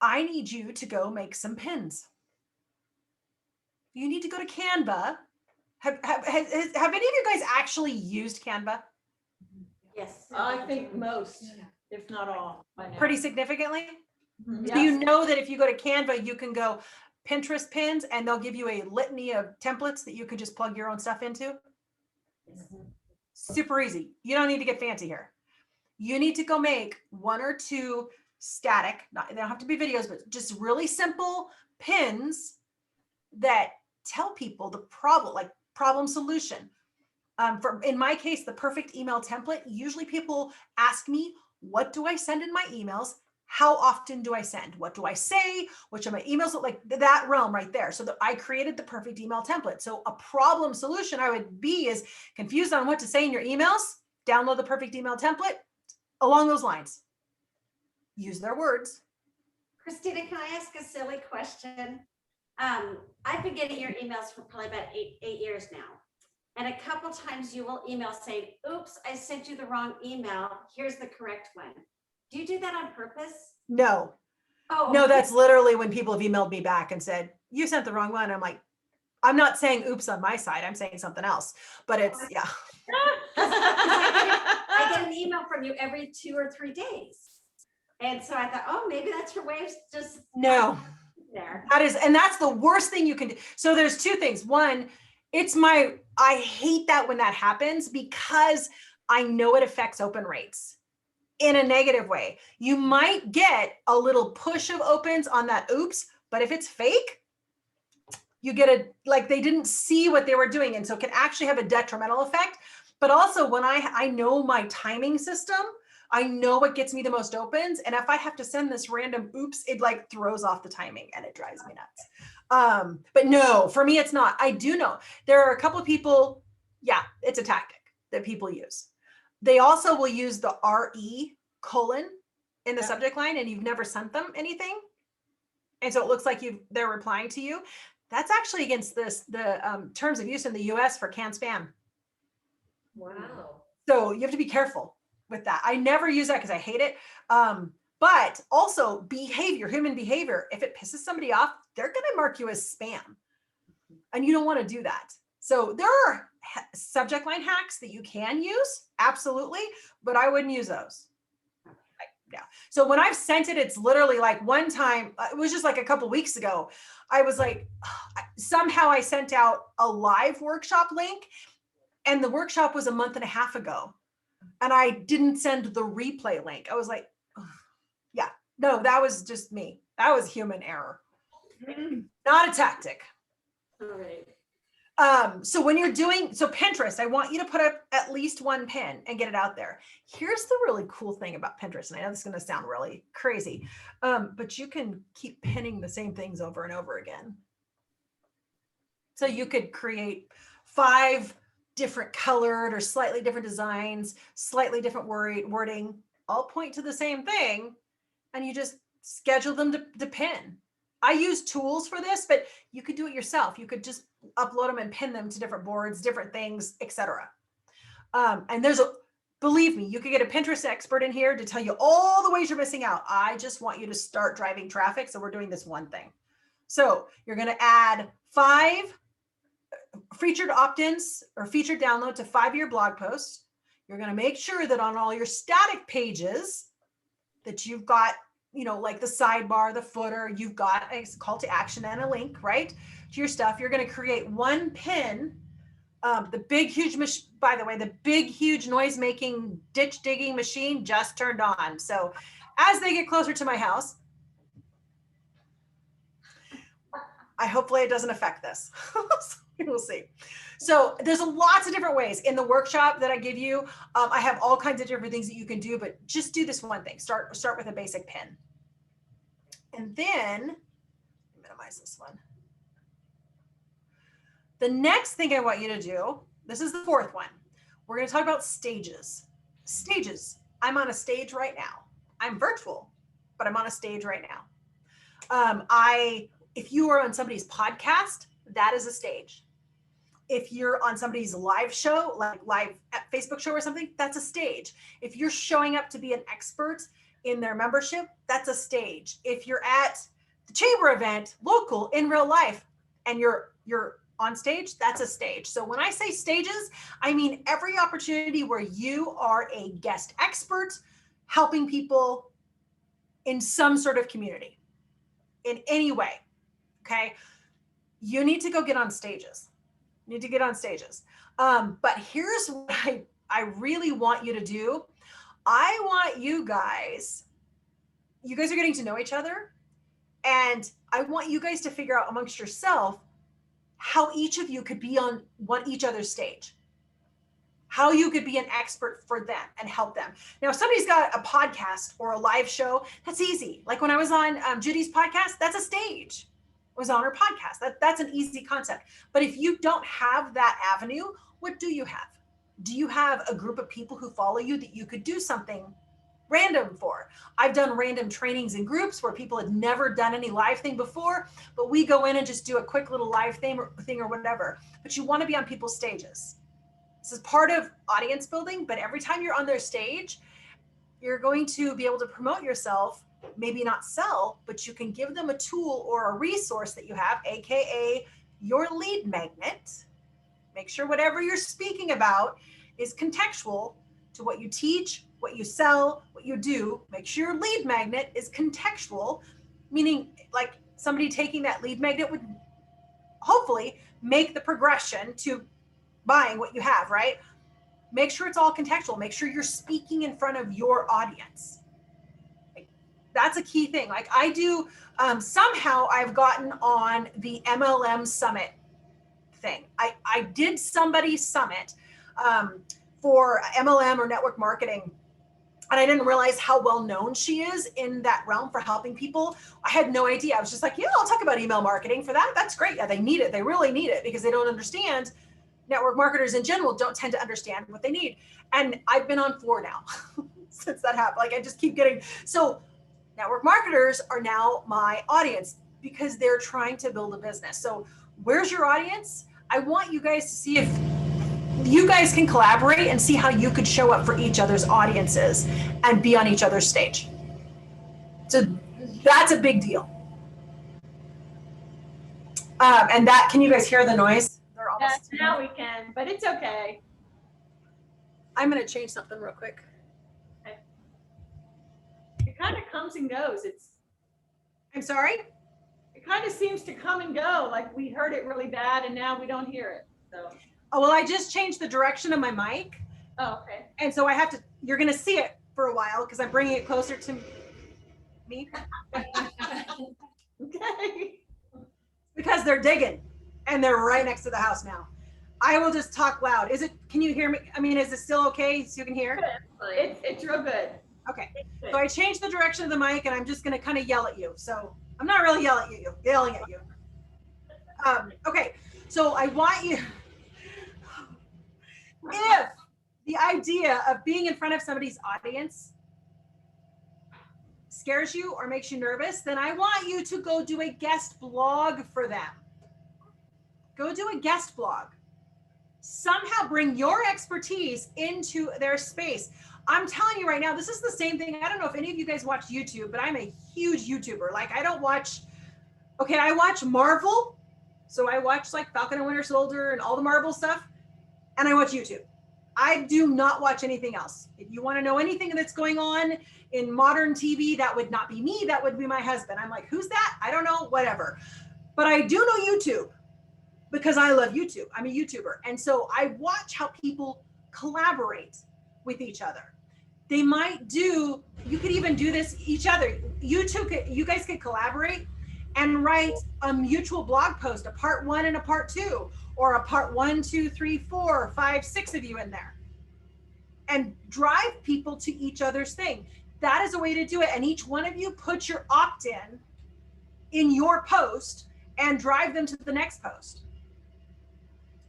I need you to go make some pins. You need to go to Canva. Have any of you guys actually used Canva? Yes. I think most, if not all, by now. Pretty significantly? Mhm. So you know that if you go to Canva, you can go Pinterest pins and they'll give you a litany of templates that you can just plug your own stuff into. Super easy. You don't need to get fancy here. You need to go make one or two static, they don't have to be videos, but just really simple pins that tell people the problem, like problem solution. In my case, the perfect email template, usually people ask me, what do I send in my emails? How often do I send? What do I say? Which are my emails? Like that realm right there. So that I created the perfect email template. So a problem solution I would be is confused on what to say in your emails, download the perfect email template along those lines. Use their words. Christina, can I ask a silly question? I've been getting your emails for probably about eight years now. And a couple times you will email saying, oops, I sent you the wrong email. Here's the correct one. Do you do that on purpose? No. Oh, No, that's literally when people have emailed me back and said, you sent the wrong one. I'm like, I'm not saying oops on my side. I'm saying something else, but it's, yeah. I get an email from you every 2 or 3 days. And so I thought, oh, maybe that's her way of just No. there. That is, and that's the worst thing you can do. So there's two things. One, I hate that when that happens because I know it affects open rates in a negative way. You might get a little push of opens on that oops, but if it's fake, you get like they didn't see what they were doing. And so it can actually have a detrimental effect. But also when I know my timing system, I know what gets me the most opens. And if I have to send this random oops, it like throws off the timing and it drives me nuts. But no, for me, it's not. I do know there are a couple of people. Yeah, it's a tactic that people use. They also will use the RE colon in the Yeah. subject line, and you've never sent them anything. And so it looks like they're replying to you. That's actually against the terms of use in the US for canned spam. Wow. So you have to be careful with that. I never use that because I hate it. But also behavior, human behavior. If it pisses somebody off, they're going to mark you as spam. And you don't want to do that. So there are subject line hacks that you can use. Absolutely. But I wouldn't use those. Yeah. So when I've sent it, it's literally like one time, it was just like a couple weeks ago. I was like, somehow I sent out a live workshop link, and the workshop was a month and a half ago. And I didn't send the replay link. I was like, ugh. Yeah, no, that was just me. That was human error, not a tactic. All right. So when you're doing, so Pinterest, I want you to put up at least one pin and get it out there. Here's the really cool thing about Pinterest. And I know this is going to sound really crazy, but you can keep pinning the same things over and over again. So you could create 5 different colored or slightly different designs, slightly different wording, all point to the same thing. And you just schedule them to pin. I use tools for this, but you could do it yourself. You could just upload them and pin them to different boards, different things, etc. And believe me, you could get a Pinterest expert in here to tell you all the ways you're missing out. I just want you to start driving traffic. So we're doing this one thing. So you're going to add 5 featured opt-ins or featured download to 5 of your blog posts. You're going to make sure that on all your static pages that you've got, like the sidebar, the footer, you've got a call to action and a link, right, to your stuff. You're going to create one pin. The big, huge noise making ditch digging machine just turned on. So as they get closer to my house, hopefully it doesn't affect this. We'll see. So there's lots of different ways in the workshop that I give you. I have all kinds of different things that you can do, but just do this one thing. Start with a basic pin. And then minimize this one. The next thing I want you to do, this is the 4th one. We're going to talk about stages. Stages. I'm on a stage right now. I'm virtual, but I'm on a stage right now. If you are on somebody's podcast, that is a stage. If you're on somebody's live show, like live at Facebook show or something, that's a stage. If you're showing up to be an expert in their membership, that's a stage. If you're at the chamber event, local, in real life, and you're on stage, that's a stage. So when I say stages, I mean every opportunity where you are a guest expert helping people in some sort of community in any way. Okay. You need to go get on stages. You need to get on stages. But here's what I really want you to do. I want you guys are getting to know each other. And I want you guys to figure out amongst yourself how each of you could be on each other's stage, how you could be an expert for them and help them. Now, if somebody's got a podcast or a live show, that's easy. Like when I was on Judy's podcast, that's a stage. I was on her podcast. That's an easy concept. But if you don't have that avenue, what do you have? Do you have a group of people who follow you that you could do something random for? I've done random trainings in groups where people had never done any live thing before, but we go in and just do a quick little live thing or whatever. But you want to be on people's stages. This is part of audience building, but every time you're on their stage, you're going to be able to promote yourself, maybe not sell, but you can give them a tool or a resource that you have, AKA your lead magnet. Make sure whatever you're speaking about is contextual to what you teach, what you sell, what you do. Make sure your lead magnet is contextual, meaning like somebody taking that lead magnet would hopefully make the progression to buying what you have, right? Make sure it's all contextual. Make sure you're speaking in front of your audience. Like, that's a key thing. Like I do, somehow I've gotten on the MLM summit thing. I did somebody's summit for MLM or network marketing, and I didn't realize how well known she is in that realm for helping people. I had no idea. I was just like, yeah, I'll talk about email marketing for that. That's great. Yeah, they need it. They really need it because they don't understand network marketers in general don't tend to understand what they need. And I've been on 4 now since that happened. Like I just keep getting, so network marketers are now my audience because they're trying to build a business. So where's your audience? I want you guys to see if you guys can collaborate and see how you could show up for each other's audiences and be on each other's stage. So that's a big deal. And that, can you guys hear the noise? They're almost. Yes, now we can, but it's okay. I'm going to change something real quick. It kind of comes and goes. I'm sorry? It kind of seems to come and go. Like we heard it really bad and now we don't hear it. So. Oh, well, I just changed the direction of my mic. Oh, okay. And so I have to, you're going to see it for a while because I'm bringing it closer to me. Okay. Because they're digging and they're right next to the house now. I will just talk loud. Can you hear me? I mean, is it still okay so you can hear? It's real good. Okay. So I changed the direction of the mic and I'm just going to kind of yell at you. So I'm not really yelling at you. Okay. So I want you, if the idea of being in front of somebody's audience scares you or makes you nervous, then I want you to go do a guest blog for them. Go do a guest blog. Somehow bring your expertise into their space. I'm telling you right now, this is the same thing. I don't know if any of you guys watch YouTube, but I'm a huge YouTuber. Like I watch Marvel. So I watch like Falcon and Winter Soldier and all the Marvel stuff. And I watch YouTube. I do not watch anything else. If you want to know anything that's going on in modern TV, that would not be me. That would be my husband. I'm like, who's that? I don't know, whatever. But I do know YouTube because I love YouTube. I'm a YouTuber. And so I watch how people collaborate with each other. They might do, you could even do this each other. You guys could collaborate and write a mutual blog post, a part 1 and a part 2, or a part 1, 2, 3, 4, 5, 6 of you in there, and drive people to each other's thing. That is a way to do it. And each one of you put your opt-in in your post and drive them to the next post.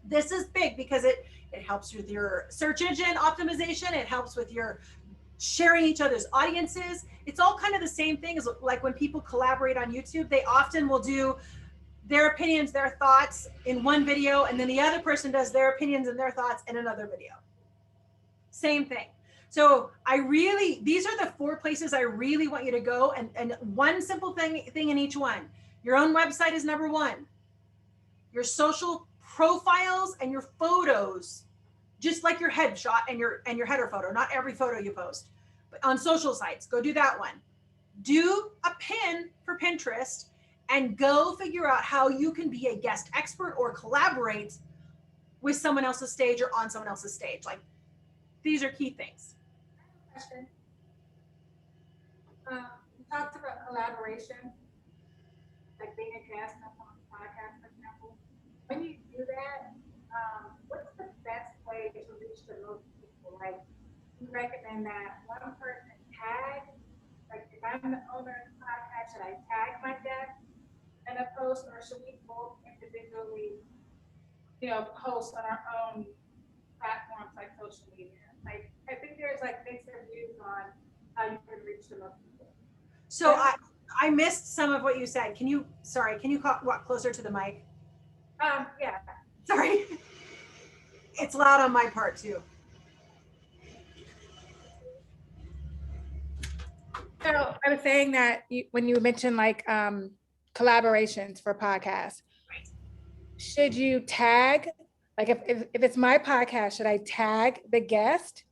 This is big because it helps with your search engine optimization. It helps with your sharing each other's audiences. It's all kind of the same thing as like when people collaborate on YouTube, they often will do their opinions, their thoughts in one video, and then the other person does their opinions and their thoughts in another video. Same thing. So these are the 4 places I really want you to go, and one simple thing in each one. Your own website is number 1. Your social profiles and your photos, just like your headshot and your header photo, not every photo you post, but on social sites, go do that one. Do a pin for Pinterest and go figure out how you can be a guest expert or collaborate with someone else's stage or on someone else's stage. Like, these are key things. Question. You talked about collaboration, like being a guest on someone's podcast, for example. When you do that, what's the best way to reach the most people? Like, you recommend that one person tag, like if I'm the owner of the podcast, should I tag my guest in a post, or should we both individually, post on our own platforms like social media? Like, I think there's like mixed reviews on how you can reach the most people. So I missed some of what you said. Can you walk closer to the mic? Yeah. Sorry. It's loud on my part too. So I was saying that when you mentioned like collaborations for podcasts, Right. Should you tag, like if it's my podcast, should I tag the guest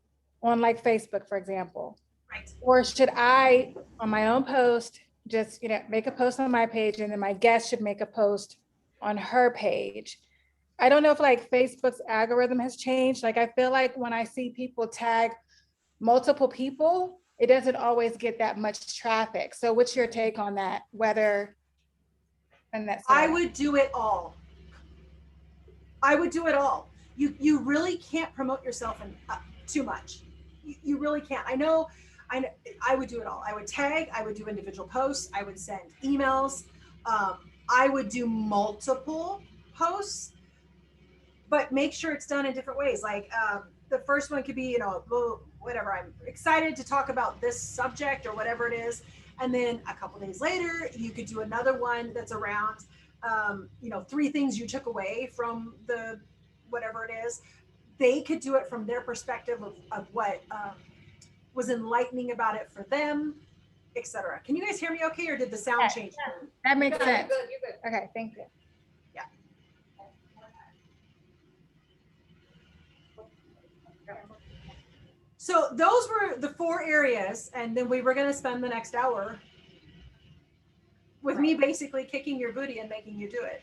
on like Facebook, for example? Right. Or should I, on my own post, just make a post on my page, and then my guest should make a post on her page? I don't know if like Facebook's algorithm has changed. Like I feel like when I see people tag multiple people, it doesn't always get that much traffic. So what's your take on that? I would do it all. You really can't promote yourself too much. You really can't. I know. I would do it all. I would tag, I would do individual posts, I would send emails. I would do multiple posts, but make sure it's done in different ways. Like the first one could be, you know, whatever, I'm excited to talk about this subject or whatever it is. And then a couple days later, you could do another one that's around, you know, 3 things you took away from the whatever it is. They could do it from their perspective of what was enlightening about it for them, etc. Can you guys hear me okay, or did the sound change? That makes You're sense. good, you're good. Okay, thank you. So those were the 4 areas, and then we were going to spend the next hour with me basically kicking your booty and making you do it.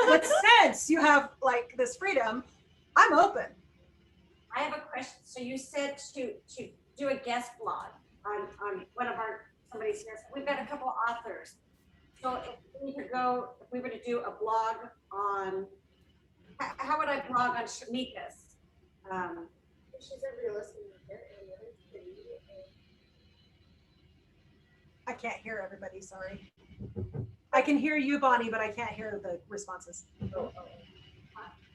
But since you have like this freedom, I'm open. I have a question. So you said to do a guest blog on one of somebody's here. We've got a couple of authors. So if we were to do a blog on, how would I blog on Shamika's? She's a realistic. I can't hear everybody, sorry. I can hear you, Bonnie, but I can't hear the responses.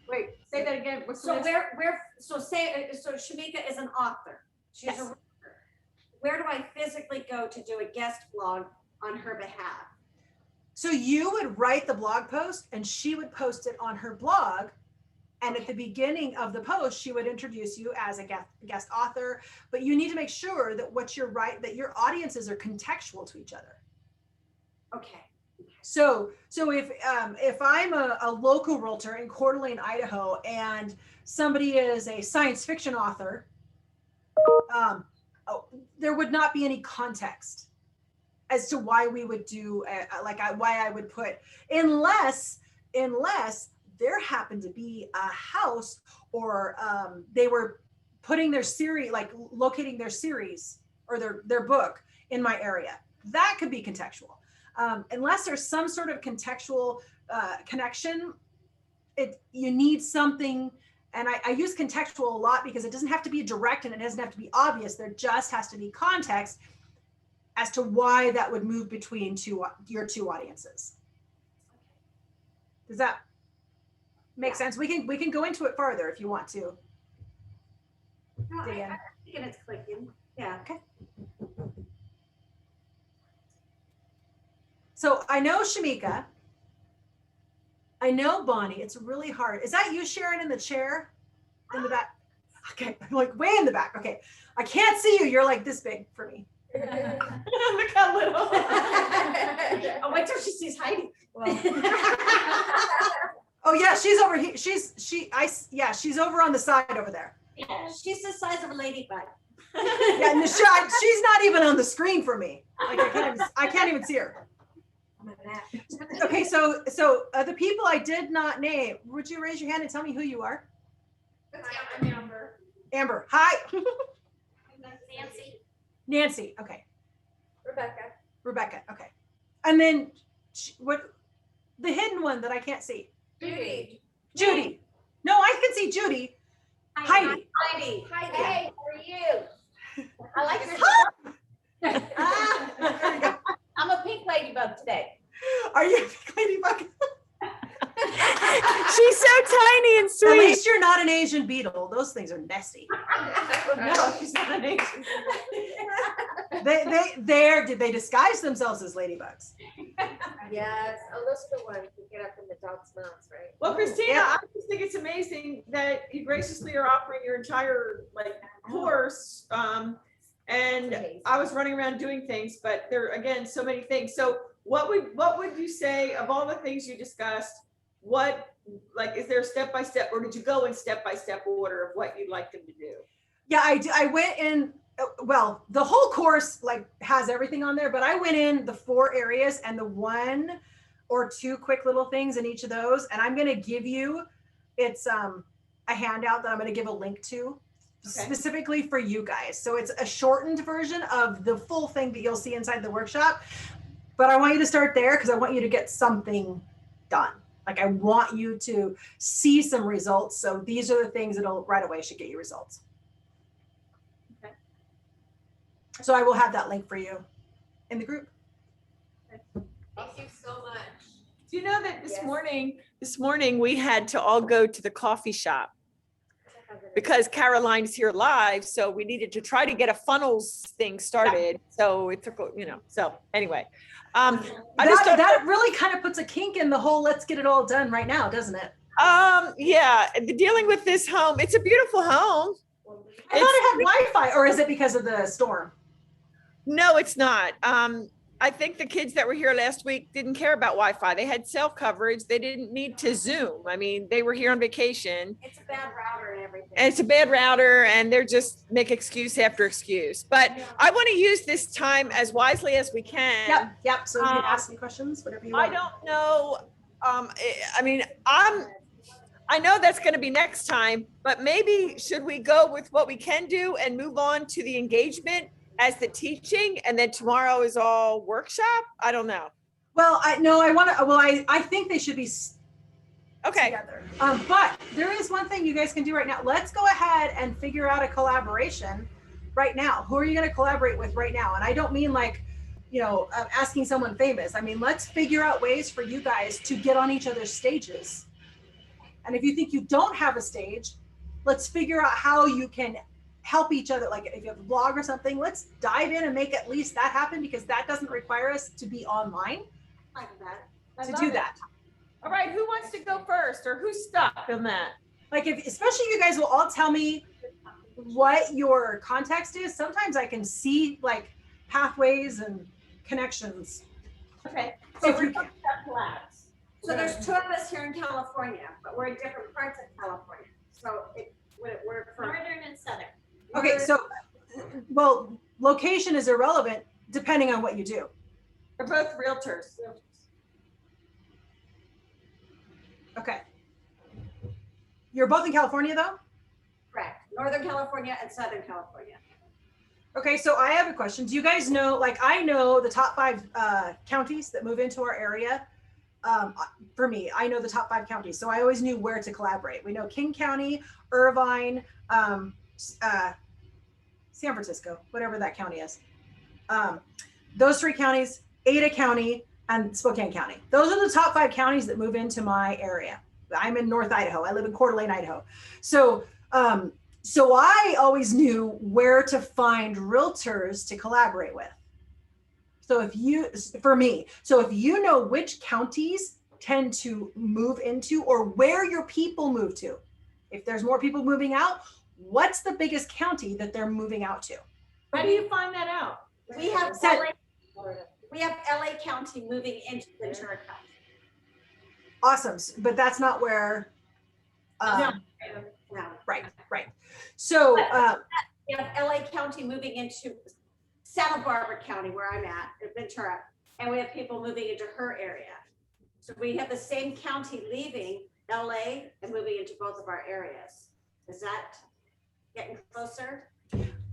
Wait, say that again. So so Shamika is an author. She's Yes. a writer. Where do I physically go to do a guest blog on her behalf? So you would write the blog post and she would post it on her blog. And at the beginning of the post, she would introduce you as a guest author, but you need to make sure that that your audiences are contextual to each other. Okay. So if I'm a local realtor in Coeur d'Alene, Idaho, and somebody is a science fiction author, there would not be any context as to why we would do why I would put, unless there happened to be a house or they were putting their series, like locating their series or their book in my area. That could be contextual. Unless there's some sort of contextual connection, you need something. And I use contextual a lot because it doesn't have to be direct and it doesn't have to be obvious. There just has to be context as to why that would move between your 2 audiences. Does that make sense? We can go into it further if you want to. No, Dig in. I think it's clicking. Yeah. Okay. So I know Shamika. I know Bonnie. It's really hard. Is that you, Sharon, in the chair in the back? Okay, I'm like way in the back. Okay, I can't see you. You're like this big for me. Look how little. Oh, wait till she sees Heidi. Oh yeah, she's over here. She's over on the side over there. She's the size of a ladybug. Yeah, and she's not even on the screen for me. Like I can't even see her. Okay, so the people I did not name, would you raise your hand and tell me who you are? I'm Amber. Amber, hi. Nancy. Nancy, okay. Rebecca. Okay. And then what? The hidden one that I can't see. Judy. Judy. No, I can see Judy. Heidi. Heidi. Hey, how are you? I like your I'm a pink ladybug today. Are you a big ladybug? She's so tiny and At sweet. least you're not an Asian beetle. Those things are nasty. No, she's not an Asian. Did they disguise themselves as ladybugs? Yes, oh, those are the ones that get up in the dog's mouths, right? Well, Christina, Yeah. I just think it's amazing that you graciously are offering your entire course. And I was running around doing things, but there are, again, so many things. So what would you say of all the things you discussed? Is there a step-by-step, or did you go in step-by-step order of what you'd like them to do? Yeah, I went in. Well, the whole course has everything on there, but I went in the 4 areas and the 1 or 2 quick little things in each of those. And I'm going to give you, it's a handout that I'm going to give a link to specifically for you guys. So it's a shortened version of the full thing that you'll see inside the workshop. But I want you to start there because I want you to get something done. Like I want you to see some results. So these are the things that'll right away should get you results. Okay. So I will have that link for you in the group. Thank you so much. Do you know that Yes. this morning we had to all go to the coffee shop because Caroline's here live. So we needed to try to get a funnels thing started. So it took, so anyway. I just don't, That really kind of puts a kink in the whole let's get it all done right now, doesn't it? yeah, dealing with this home, it's a beautiful home. I thought it had Wi-Fi, or is it because of the storm? No, it's not. I think the kids that were here last week didn't care about Wi-Fi. They had cell coverage. They didn't need to Zoom. I mean, they were here on vacation. It's a bad router and everything. And it's a bad router and they're just make excuse after excuse. But I want to use this time as wisely as we can. Yep. So you can ask me questions, whatever you I want. don't know. I mean, I know that's going to be next time, but maybe should we go with what we can do and move on to the engagement as the teaching, and then tomorrow is all workshop? I don't know. Well, I think they should be Okay. together. But there is one thing you guys can do right now. Let's go ahead and figure out a collaboration right now. Who are you going to collaborate with right now? And I don't mean like, asking someone famous. I mean, let's figure out ways for you guys to get on each other's stages. And if you think you don't have a stage, let's figure out how you can help each other. Like if you have a blog or something, let's dive in and make at least that happen, because that doesn't require us to be online Like that. to do that. All right. Who wants to go first, or who's stuck on that? Like especially you guys will all tell me what your context is. Sometimes I can see like pathways and connections. Okay. So So if we're you talking about collabs. So there's two of us here in California, but we're in different parts of California. So would it work for? Northern and southern. Okay, so, well, location is irrelevant depending on what you do. We're both realtors. Okay. You're both in California though? Correct. Northern California and Southern California. Okay, so I have a question. Do you guys know, like I know the top 5 counties that move into our area. For me, I know the top 5 counties. So I always knew where to collaborate. We know King County, Irvine, San Francisco, whatever that county is. Those 3 counties, Ada County, and Spokane County. Those are the top 5 counties that move into my area. I'm in North Idaho. I live in Coeur d'Alene, Idaho. So I always knew where to find realtors to collaborate with. So if you know which counties tend to move into, or where your people move to, if there's more people moving out, what's the biggest county that they're moving out to? How do you find that out? We have LA County moving into Ventura County. Awesome, but that's not where. No. Right. So We have LA County moving into Santa Barbara County, where I'm at, in Ventura, and we have people moving into her area. So we have the same county leaving LA and moving into both of our areas. Is that getting closer?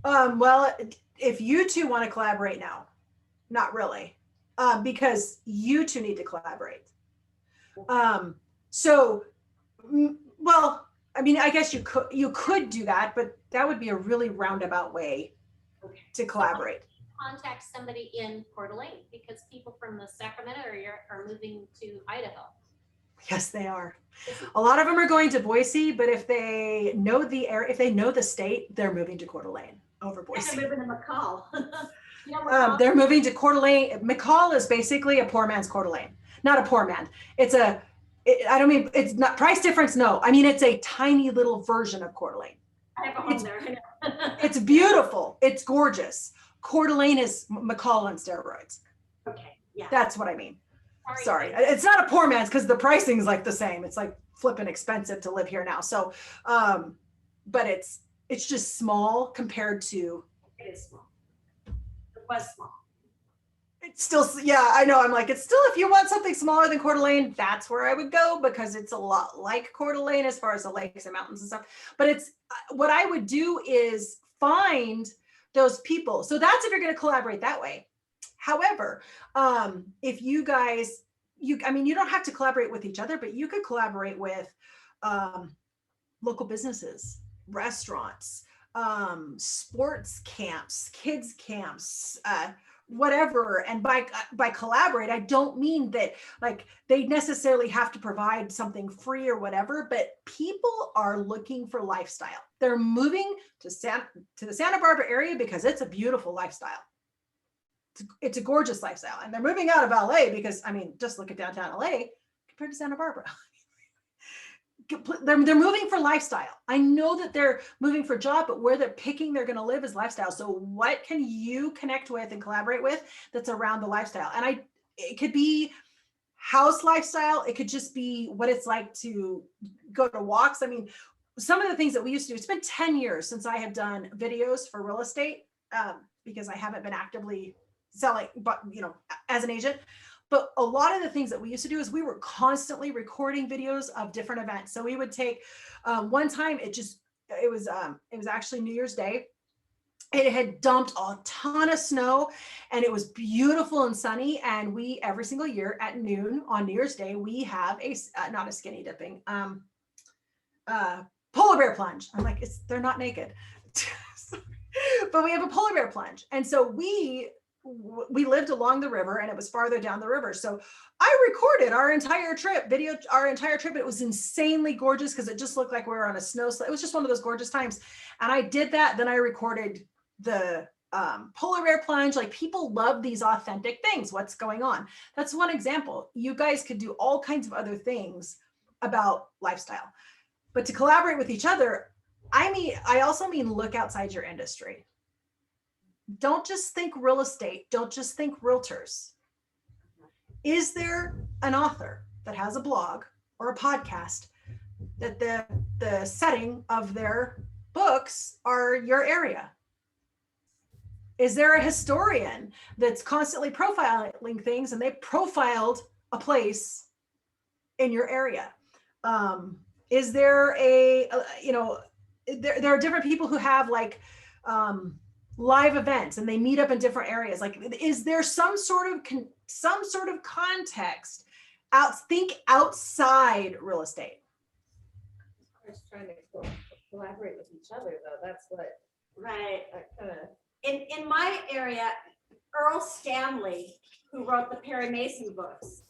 well, if you two want to collaborate now, not really, because you two need to collaborate. Well, I mean, I guess you could do that, but that would be a really roundabout way to collaborate. Contact somebody in Coeur d'Alene, because people from the Sacramento area are moving to Idaho. Yes, they are. A lot of them are going to Boise, but if they know the area, if they know the state, they're moving to Coeur d'Alene over Boise. They're moving to McCall. They're moving to Coeur d'Alene. McCall is basically a poor man's Coeur d'Alene. Not a poor man. It's it's not price difference. No, I mean, it's a tiny little version of Coeur d'Alene. I have a home there. I know. It's beautiful. It's gorgeous. Coeur d'Alene is McCall on steroids. Okay, yeah. That's what I mean. Sorry. It's not a poor man's because the pricing is like the same. It's like flipping expensive to live here now. So, but it's just small compared to. It is small. It was small. It's still, yeah, I know. I'm like, it's still, if you want something smaller than Coeur d'Alene, that's where I would go, because it's a lot like Coeur d'Alene as far as the lakes and mountains and stuff. But it's, what I would do is find those people. So that's if you're going to collaborate that way. However, if you guys, you don't have to collaborate with each other, but you could collaborate with local businesses, restaurants, sports camps, kids camps, whatever. And by collaborate, I don't mean that like they necessarily have to provide something free or whatever, but people are looking for lifestyle. They're moving to the Santa Barbara area because it's a beautiful lifestyle. It's a gorgeous lifestyle. And they're moving out of LA because, I mean, just look at downtown LA compared to Santa Barbara. They're moving for lifestyle. I know that they're moving for job, but where they're picking they're going to live is lifestyle. So what can you connect with and collaborate with that's around the lifestyle? And it could be house lifestyle. It could just be what it's like to go to walks. I mean, some of the things that we used to do, it's been 10 years since I have done videos for real estate because I haven't been actively selling, but as an agent. But a lot of the things that we used to do is we were constantly recording videos of different events. So we would take one time, it was actually New Year's Day. It had dumped a ton of snow and it was beautiful and sunny. And we, every single year at noon on New Year's Day, we have not a skinny dipping, polar bear plunge. I'm like, they're not naked, but we have a polar bear plunge. And so we lived along the river and it was farther down the river. So I recorded our entire trip. It was insanely gorgeous because it just looked like we were on a snow sled. It was just one of those gorgeous times. And I did that. Then I recorded the polar bear plunge. Like, people love these authentic things. What's going on? That's one example. You guys could do all kinds of other things about lifestyle, but to collaborate with each other, I also mean, look outside your industry. Don't just think real estate. Don't just think realtors. Is there an author that has a blog or a podcast that the setting of their books are your area? Is there a historian that's constantly profiling things and they profiled a place in your area? Is there there are different people who have like live events and they meet up in different areas. Like, is there some sort of context think outside real estate? Of course, trying to collaborate with each other though. That's what. Right. In my area, Earl Stanley, who wrote the Perry Mason books,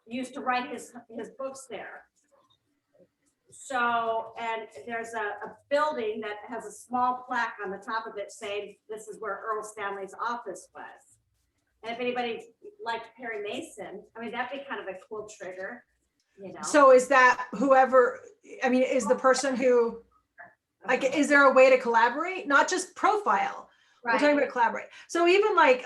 used to write his books there. So, and there's a building that has a small plaque on the top of it saying this is where Earl Stanley's office was. And if anybody liked Perry Mason, I mean, that'd be kind of a cool trigger, So is that whoever, I mean, is the person who, like, is there a way to collaborate? Not just profile. Right. We're talking about collaborate. So even like,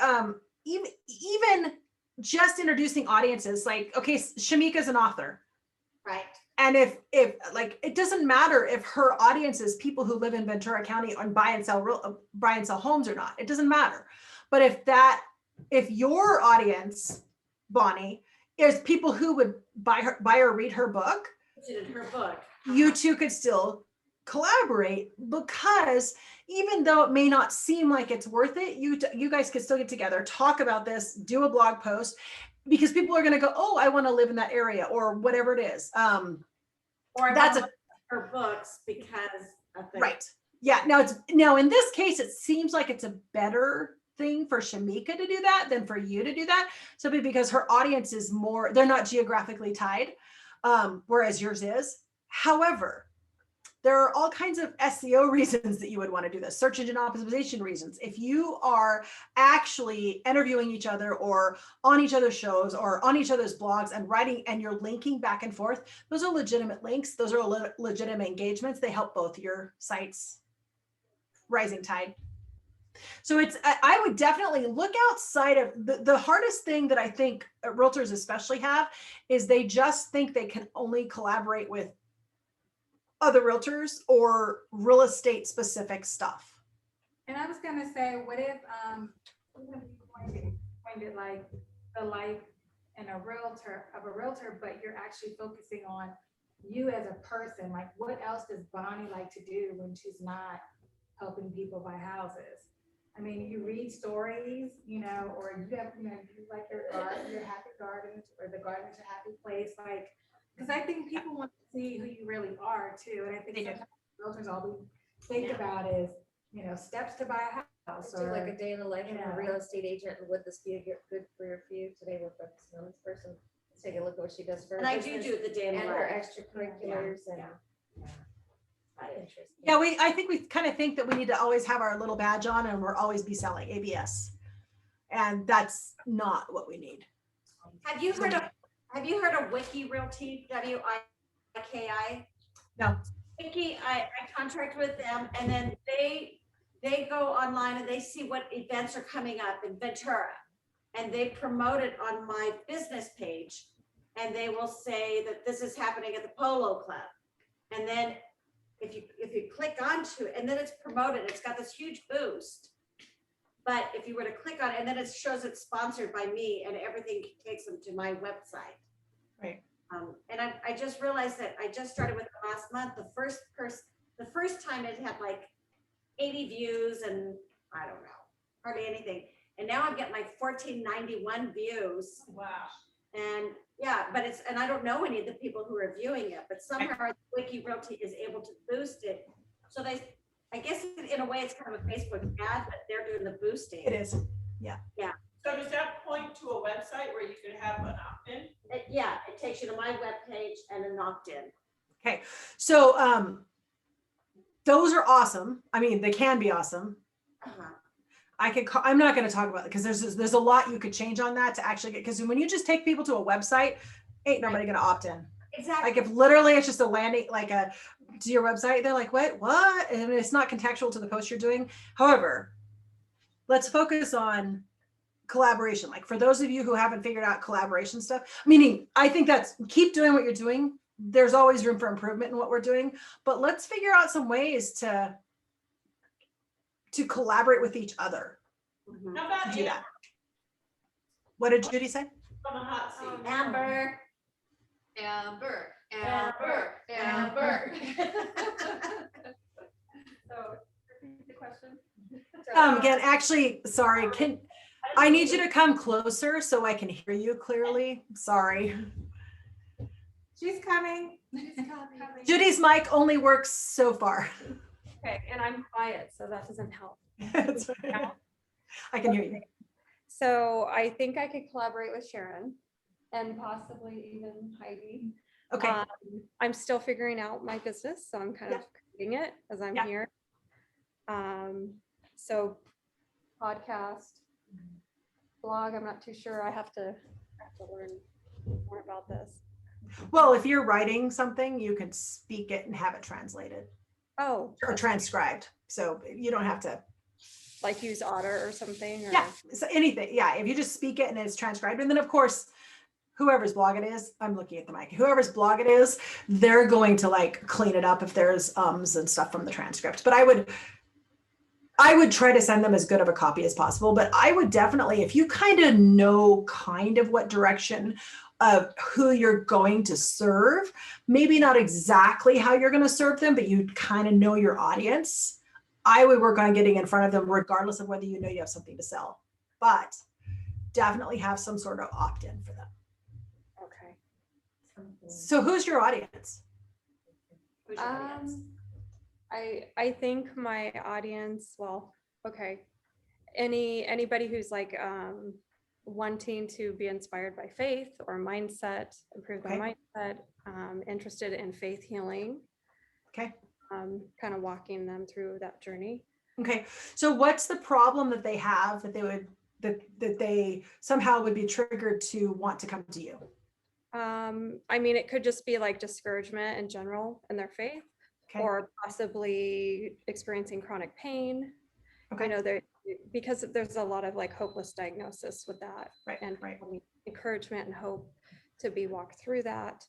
even just introducing audiences, like, okay, Shamika's an author. Right. And if like, it doesn't matter if her audience is people who live in Ventura County and buy and sell homes or not, it doesn't matter. But if your audience, Bonnie, is people who would buy or read her book, you two could still collaborate, because even though it may not seem like it's worth it, you guys could still get together, talk about this, do a blog post, because people are going to go, oh, I want to live in that area, or whatever it is. Or that's her books because of the right. Yeah. Now in this case, it seems like it's a better thing for Shamika to do that than for you to do that. Simply because her audience is more, they're not geographically tied, whereas yours is. However, there are all kinds of SEO reasons that you would want to do this, search engine optimization reasons. If you are actually interviewing each other or on each other's shows or on each other's blogs and writing, and you're linking back and forth, those are legitimate links. Those are legitimate engagements. They help both your sites rising tide. So I would definitely look outside of the hardest thing that I think realtors especially have is they just think they can only collaborate with other realtors or real estate specific stuff. And I was gonna say, what if pointed like the life and a realtor, but you're actually focusing on you as a person. Like, what else does Bonnie like to do when she's not helping people buy houses? I mean, you read stories, or you have, you like your garden, your happy gardens, or the garden's a happy place, like. Because I think people want to see who you really are too. And I think sometimes realtors, all we think about is, steps to buy a Let's do like a day in the life of a real estate agent, and would this be a good career for you? Today we're focusing on this person. Let's take a look at what she does for her And I do business do the day in and the her life. extracurriculars and. Interesting. Yeah, I think we kind of think that we need to always have our little badge on and we're always be selling ABS. And that's not what we need. Have you heard of Wiki Realty, WIKI? No. Wiki, I contract with them, and then they go online and they see what events are coming up in Ventura, and they promote it on my business page, and they will say that this is happening at the Polo Club, and then if you click onto it, and then it's promoted, it's got this huge boost. But if you were to click on it, and then it shows it's sponsored by me, and everything takes them to my website. Right. And I just realized that I just started with it last month. The first time it had like 80 views and I don't know, hardly anything. And now I'm getting like 1491 views. Wow. And yeah, and I don't know any of the people who are viewing it, but somehow Wiki Realty is able to boost it. So I guess in a way it's kind of a Facebook ad, but they're doing the boosting. It is. So does that point to a website where you could have an opt-in? It takes you to my webpage and an opt-in. Okay. So those are awesome. I mean, they can be awesome. Uh-huh. I'm not going to talk about it because there's a lot you could change on that to actually get, because when you just take people to a website, ain't nobody going to opt in. Exactly. Like if literally it's just a landing, to your website, they're like, what? And it's not contextual to the post you're doing. However, let's focus on collaboration. Like for those of you who haven't figured out collaboration stuff, meaning I think keep doing what you're doing. There's always room for improvement in what we're doing, but let's figure out some ways to collaborate with each other. Mhm. How about Do that. What did Judy say? on the hot seat? Amber. Amber. So, repeat the question. Again, actually, sorry, I need you to come closer so I can hear you clearly. Sorry. She's coming. Judy's mic only works so far. Okay, and I'm quiet, so that doesn't help. It's okay. I can hear you. So I think I could collaborate with Sharon and possibly even Heidi. Okay. I'm still figuring out my business, so I'm kind of creating it as I'm Yeah. here. So podcast, blog, I'm not too sure. I have to learn more about this. Well, if you're writing something, you can speak it and have it translated Oh, or transcribed. So you don't have to. like use Otter or something? Or... Yeah. So anything. Yeah. If you just speak it and it's transcribed, and then of course, whoever's blog it is, I'm looking at the mic, whoever's blog it is, they're going to like clean it up if there's ums and stuff from the transcript. But I would try to send them as good of a copy as possible. But I would definitely, if you kind of know kind of what direction of who you're going to serve, maybe not exactly how you're going to serve them, but you kind of know your audience, I would work on getting in front of them regardless of whether you know you have something to sell. But definitely have some sort of opt-in for them. Okay. So who's your audience? Who's your audience? I think my audience, well, okay. Anybody who's like wanting to be inspired by faith or mindset, improve their mindset, interested in faith healing. Okay. Kind of walking them through that journey. Okay. So what's the problem that they have that they would that they somehow would be triggered to want to come to you? I mean, it could just be like discouragement in general in their faith, or possibly experiencing chronic pain. Okay. I know because there's a lot of like hopeless diagnosis with that, Right. and Right. encouragement and hope to be walked through that.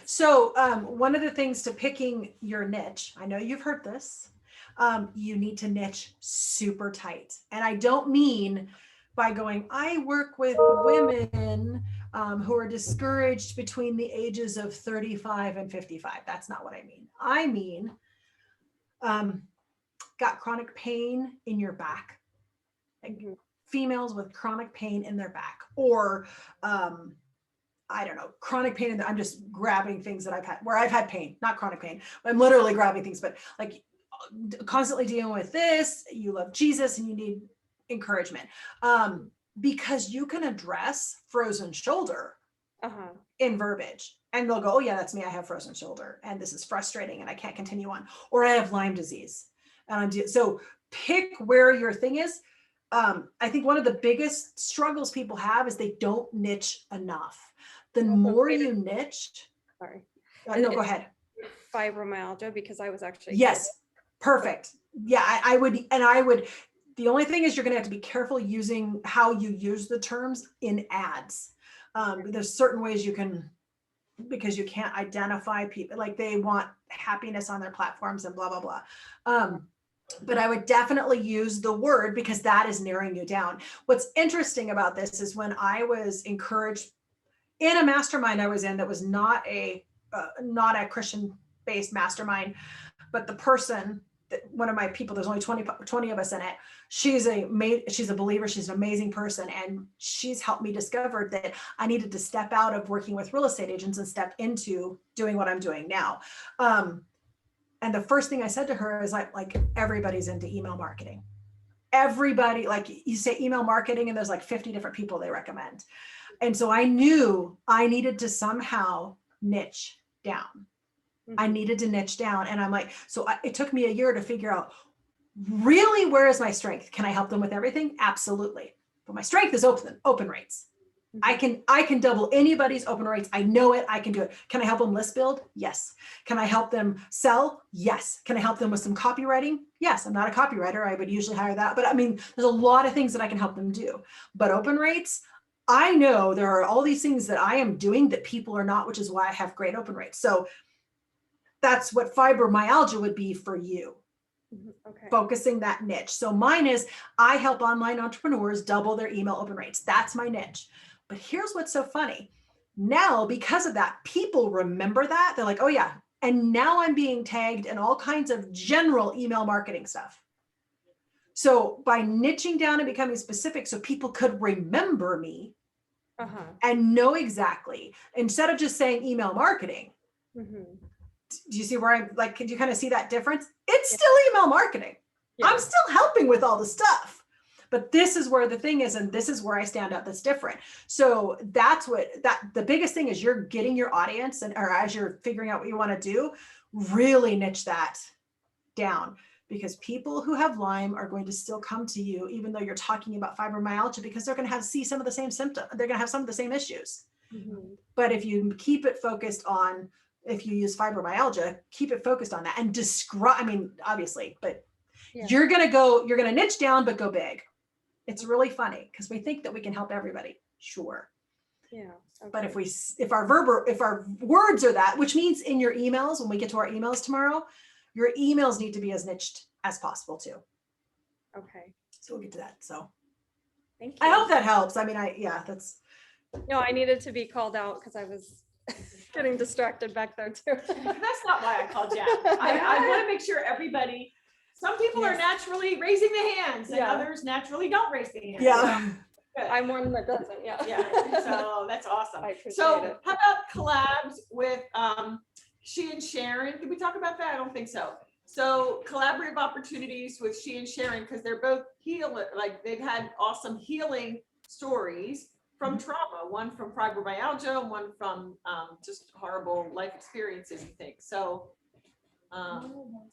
So one of the things to picking your niche, I know you've heard this, you need to niche super tight. And I don't mean by going, I work with women who are discouraged between the ages of 35 and 55. That's not what I mean. I mean, got chronic pain in your back, like females with chronic pain in their back, or I don't know, chronic pain. I'm just grabbing things that I've had where I've had pain, not chronic pain. I'm literally grabbing things, but like constantly dealing with this, you love Jesus and you need encouragement. Because you can address frozen shoulder Uh-huh. in verbiage, and they'll go, oh yeah, that's me. I have frozen shoulder and this is frustrating and I can't continue on, or I have Lyme disease. So pick where your thing is. I think one of the biggest struggles people have is they don't niche enough. The Also more cater- you niche, Sorry. no, go ahead. Fibromyalgia, because I was actually. Yes, perfect. Yeah, I would, the only thing is you're gonna have to be careful using how you use the terms in ads. There's certain ways you can, because you can't identify people, like they want happiness on their platforms and blah, blah, blah. But I would definitely use the word, because that is narrowing you down. What's interesting about this is when I was encouraged in a mastermind I was in that was not a Christian based mastermind, but the person, one of my people, there's only 20 of us in it. She's a believer. She's an amazing person. And she's helped me discover that I needed to step out of working with real estate agents and step into doing what I'm doing now. And the first thing I said to her is like everybody's into email marketing. Everybody, like you say email marketing and there's like 50 different people they recommend. And so I knew I needed to somehow niche down. I needed to niche down. And I'm like, it took me a year to figure out really where is my strength? Can I help them with everything? Absolutely. But my strength is open rates. I can double anybody's open rates. I know it. I can do it. Can I help them list build? Yes. Can I help them sell? Yes. Can I help them with some copywriting? Yes. I'm not a copywriter. I would usually hire that. But I mean, there's a lot of things that I can help them do. But open rates, I know there are all these things that I am doing that people are not, which is why I have great open rates. So that's what fibromyalgia would be for you. Okay. Focusing that niche. So mine is I help online entrepreneurs double their email open rates. That's my niche. But here's what's so funny. Now, because of that, people remember that. They're like, oh yeah. And now I'm being tagged in all kinds of general email marketing stuff. So by niching down and becoming specific so people could remember me and know exactly, instead of just saying email marketing, do you see where I'm like, could you kind of see that difference? It's still email marketing. I'm still helping with all the stuff, but this is where the thing is. And this is where I stand out. That's different. So that's the biggest thing is you're getting your audience or as you're figuring out what you want to do, really niche that down, because people who have Lyme are going to still come to you, even though you're talking about fibromyalgia, because they're going to see some of the same symptoms. They're going to have some of the same issues. But if you keep it focused on, if you use fibromyalgia, keep it focused on that and describe, I mean, obviously, but you're going to niche down, but go big. It's really funny because we think that we can help everybody. Sure. Yeah. Okay. But if our words are that, which means in your emails, when we get to our emails tomorrow, your emails need to be as niched as possible too. Okay. So we'll get to that. So Thank you. I hope that helps. I mean, that's. No, I needed to be called out because I was getting distracted back there too. That's not why I called you out. I want to make sure everybody, some people are naturally raising the hands and others naturally don't raise the hands. Yeah. So, I'm one that doesn't. Yeah. so that's awesome. I appreciate So it. how about collabs with She and Sharon? Did we talk about that? I don't think so. So collaborative opportunities with She and Sharon, because they're both like they've had awesome healing stories from trauma, one from fibromyalgia, one from just horrible life experiences and things. So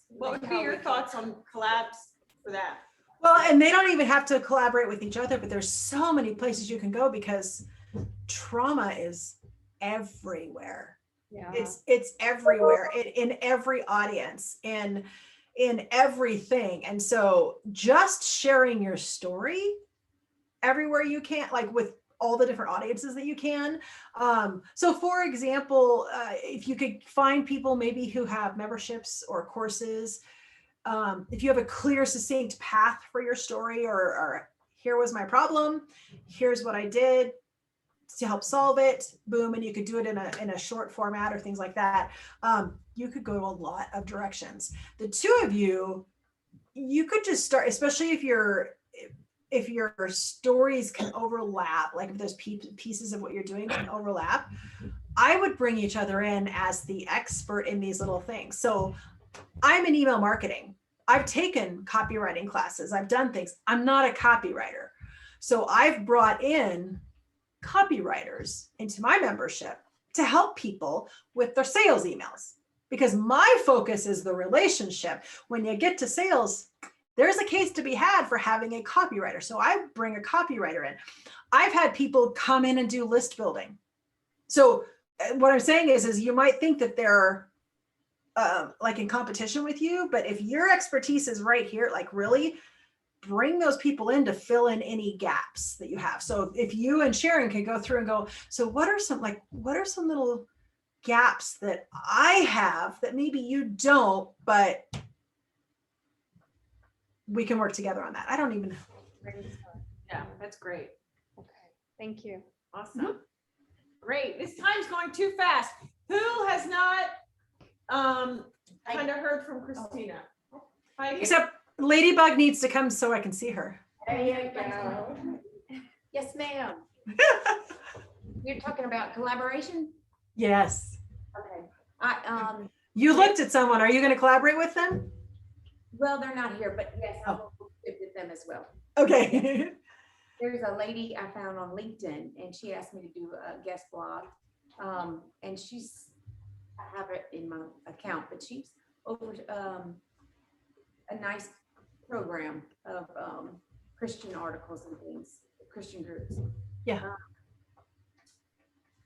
what would be your thoughts on collabs for that? Well, and they don't even have to collaborate with each other, but there's so many places you can go because trauma is everywhere. Yeah. It's everywhere in every audience, in everything. And so just sharing your story everywhere you can, like with all the different audiences that you can. So for example, if you could find people maybe who have memberships or courses, if you have a clear, succinct path for your story, or here was my problem, here's what I did to help solve it, boom, and you could do it in a short format or things like that. You could go to a lot of directions. The two of you could just start, especially if your stories can overlap, like if there's pieces of what you're doing can overlap, I would bring each other in as the expert in these little things. So I'm in email marketing. I've taken copywriting classes. I've done things. I'm not a copywriter. So I've brought in copywriters into my membership to help people with their sales emails, because my focus is the relationship. When you get to sales, there's a case to be had for having a copywriter. So I bring a copywriter in. I've had people come in and do list building. So what I'm saying is you might think that they're like in competition with you, but if your expertise is right here, like really bring those people in to fill in any gaps that you have. So if you and Sharon can go through and go, so what are some little gaps that I have that maybe you don't, but we can work together on that. I don't even know. Yeah, that's great. Okay, thank you. Awesome. Great. This time's going too fast. Who has not kind of heard from Christina? Hi. Except Ladybug needs to come so I can see her. There you go. Yes, ma'am. You're talking about collaboration? Yes. Okay. You looked at someone. Are you going to collaborate with them? Well, they're not here, but yes, I will sit with them as well. Okay. There's a lady I found on LinkedIn and she asked me to do a guest blog. And I have it in my account, but she's over a nice program of Christian articles and things, Christian groups. Yeah.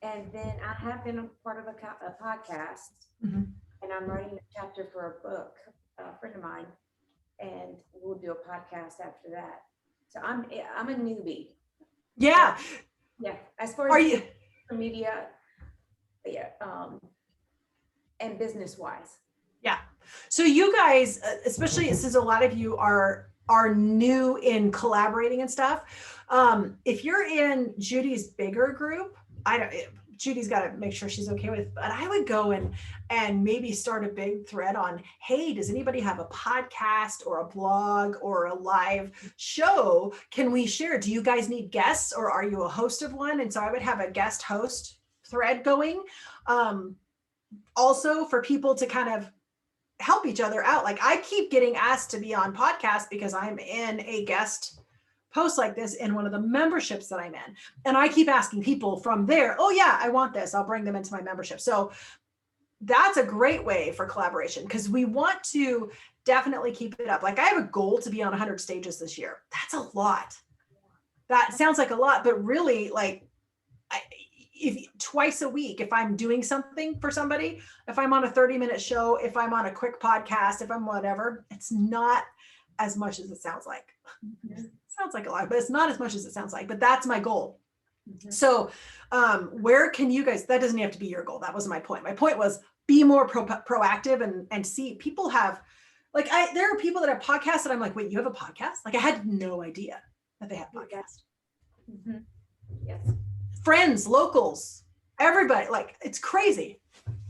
And then I have been a part of a podcast, Mhm. and I'm writing a chapter for a book, a friend of mine, and we'll do a podcast after that. So I'm a newbie. Yeah. Yeah. As far Are as you? social media, yeah, and business wise. Yeah. So you guys, especially since a lot of you are new in collaborating and stuff, if you're in Judy's bigger group, Judy's got to make sure she's okay with it, but I would go and maybe start a big thread on, hey, does anybody have a podcast or a blog or a live show? Can we share? Do you guys need guests, or are you a host of one? And so I would have a guest host thread going. Also for people to kind of help each other out. Like I keep getting asked to be on podcasts because I'm in a guest post like this in one of the memberships that I'm in. And I keep asking people from there, oh yeah, I want this. I'll bring them into my membership. So that's a great way for collaboration, because we want to definitely keep it up. Like I have a goal to be on 100 stages this year. That's a lot. That sounds like a lot, but really like if twice a week, if I'm doing something for somebody, if I'm on a 30-minute show, if I'm on a quick podcast, if I'm whatever, it's not as much as it sounds like. It sounds like a lot, but it's not as much as it sounds like, but that's my goal. Mm-hmm. So where can you guys, that doesn't have to be your goal. That wasn't my point. My point was be more proactive and see people have, like there are people that have podcasts that I'm like, wait, you have a podcast? Like I had no idea that they had podcasts. Mm-hmm. Yes. Friends, locals, everybody, like it's crazy.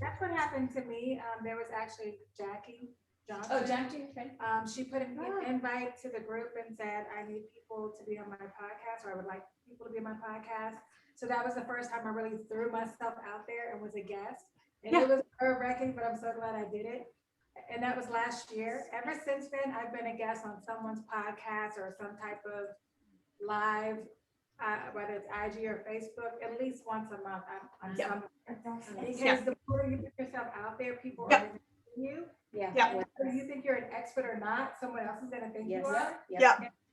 That's what happened to me. There was actually Jackie Johnson. Oh, Jackie, okay. She put an invite to the group and said, I need people to be on my podcast, or I would like people to be on my podcast. So that was the first time I really threw myself out there and was a guest. And it was nerve-wracking, but I'm so glad I did it. And that was last year. Ever since then, I've been a guest on someone's podcast or some type of live, whether it's IG or Facebook, at least once a month. Because the more you put yourself out there, people are going to see you. Whether you think you're an expert or not, someone else is going to think you are. And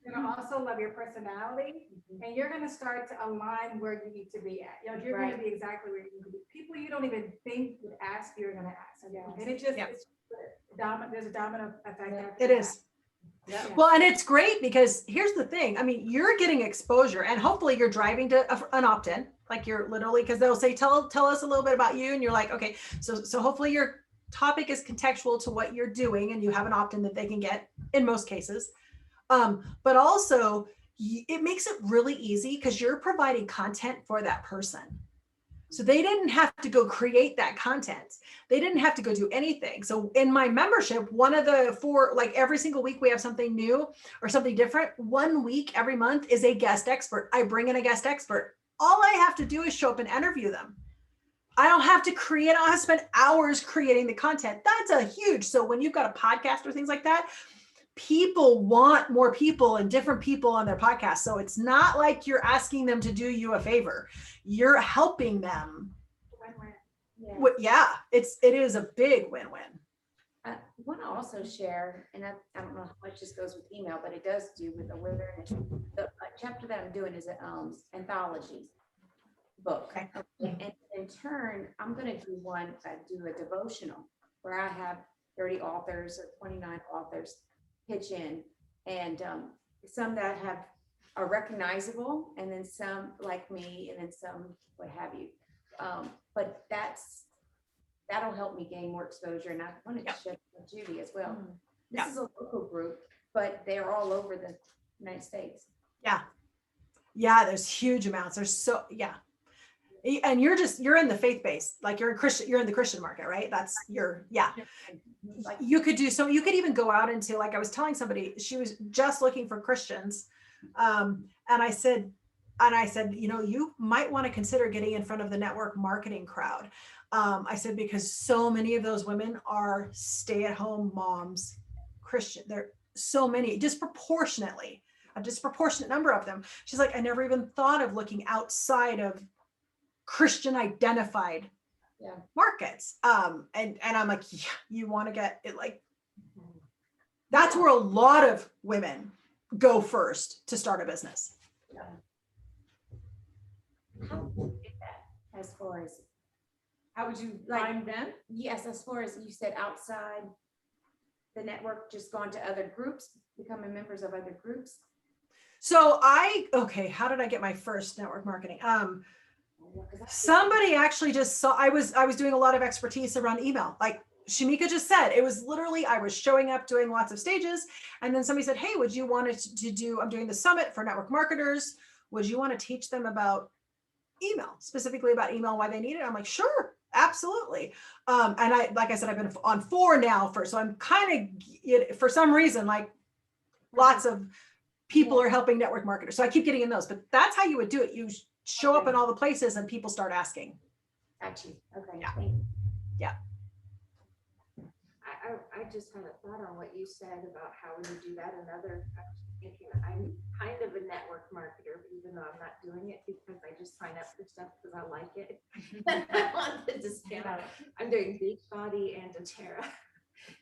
you're going to also love your personality, and you're going to start to align where you need to be at. You know, you're going to be exactly where you need to be. People you don't even think would ask, you're going to ask. And it just, it's there's a domino effect. It is. Well, and it's great because here's the thing. I mean, you're getting exposure, and hopefully you're driving to an opt-in, like you're literally, because they'll say, tell us a little bit about you. And you're like, okay, so hopefully your topic is contextual to what you're doing, and you have an opt-in that they can get in most cases. But also it makes it really easy because you're providing content for that person. So they didn't have to go create that content. They didn't have to go do anything. So in my membership, one of the 4, like every single week we have something new or something different. 1 week every month is a guest expert. I bring in a guest expert. All I have to do is show up and interview them. I don't have to create, I don't have to spend hours creating the content. That's a huge, so when you've got a podcast or things like that, people want more people and different people on their podcast. So it's not like you're asking them to do you a favor. You're helping them. Yeah, it is a big win-win. I want to also share, and I don't know how much this goes with email, but it does do with awareness. The chapter that I'm doing is an anthology book. Okay. And in turn, I'm going to do do a devotional where I have 30 authors or 29 authors pitch in, and some that are recognizable, and then some like me, and then some what have you. But that'll help me gain more exposure. And I wanted to share with Judy as well. This is a local group, but they're all over the United States. Yeah, there's huge amounts. And you're in the faith-based, like you're in the Christian market, right? That's you could do so. You could even go out into, like I was telling somebody, she was just looking for Christians. And I said, you might want to consider getting in front of the network marketing crowd. I said, because so many of those women are stay-at-home moms, Christian. There are so many, disproportionately, a disproportionate number of them. She's like, I never even thought of looking outside of Christian identified markets. And I'm like, yeah, you want to get it, like, that's where a lot of women go first to start a business. How would you get that as far as, How would you Like- find them? yes, as far as you said, outside the network, just going to other groups, becoming members of other groups? So how did I get my first network marketing? Somebody actually just saw, I was doing a lot of expertise around email. Like Shamika just said, it was literally, I was showing up doing lots of stages. And then somebody said, hey, would you want to do, I'm doing the summit for network marketers. Would you want to teach them about email, specifically about email, why they need it? I'm like, sure, absolutely. And like I said, I've been on 4 now so I'm kind of, for some reason, like lots of people are helping network marketers. So I keep getting in those, but that's how you would do it. You show up in all the places and people start asking. Got you. Okay. Yeah. Thank you. I just had a thought on what you said about how you do that. Another, I was thinking, I'm kind of a network marketer, even though I'm not doing it because I just sign up for stuff because I like it. I want the discount. I'm doing Beachbody and doTERRA.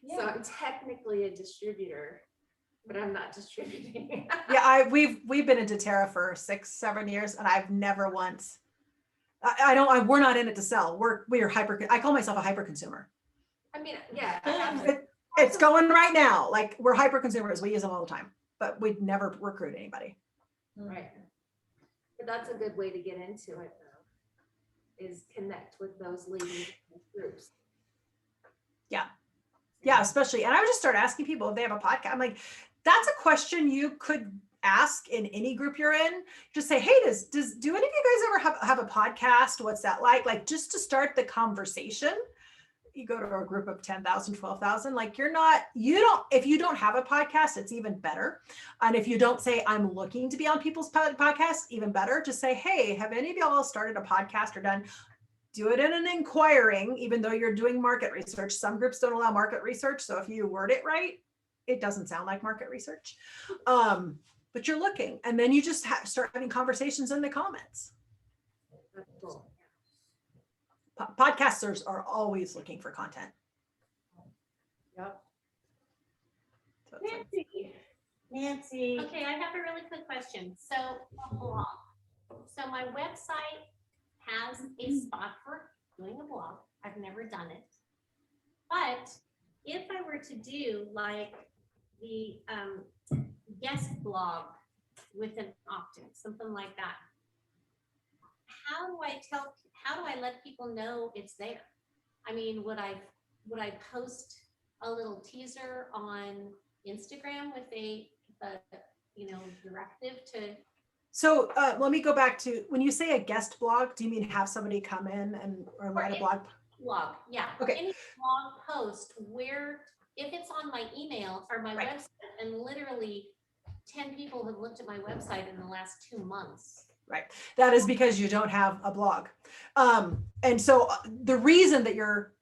So I'm technically a distributor, but I'm not distributing. Yeah, we've been in doTERRA for 6-7 years, and I've never once. We're not in it to sell. We are I call myself a hyper consumer. I mean, yeah. I have It's going right now. Like, we're hyper consumers. We use them all the time, but we'd never recruit anybody. Right. But that's a good way to get into it, though, is connect with those leading groups. Yeah, especially. And I would just start asking people if they have a podcast. I'm like, that's a question you could ask in any group you're in. Just say, hey, do any of you guys ever have a podcast? What's that like? Like, just to start the conversation. You go to a group of 10,000, 12,000, like if you don't have a podcast, it's even better. And if you don't say, I'm looking to be on people's podcasts, even better. Just say, hey, have any of y'all started a podcast or do it in an inquiring, even though you're doing market research. Some groups don't allow market research. So if you word it right, it doesn't sound like market research. But you're looking, and then you just start having conversations in the comments. That's cool. Podcasters are always looking for content. Yep. So it's like, Nancy. Okay, I have a really quick question. So a blog. So my website has a spot for doing a blog. I've never done it. But if I were to do like the guest blog with an opt-in, something like that, how do I let people know it's there? I mean, would I post a little teaser on Instagram with a directive to? So let me go back to, when you say a guest blog, do you mean have somebody come in or write a blog? Blog, yeah. Okay. Any blog post where, if it's on my email or my website, and literally 10 people have looked at my website in the last 2 months. Right. That is because you don't have a blog. And so the reason that your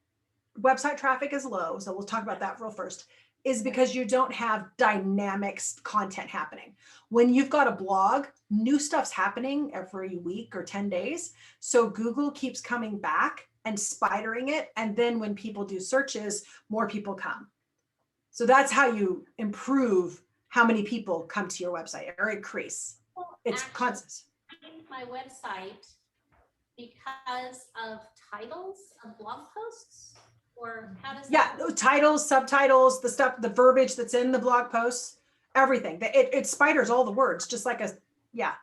website traffic is low, so we'll talk about that real first, is because you don't have dynamic content happening. When you've got a blog, new stuff's happening every week or 10 days. So Google keeps coming back and spidering it. And then when people do searches, more people come. So that's how you improve how many people come to your website or increase. Well, It's actually, constant. I think my website because of titles of blog posts, or how does Yeah, that work? titles, subtitles, the stuff, the verbiage that's in the blog posts, everything. It spiders all the words, just like yeah.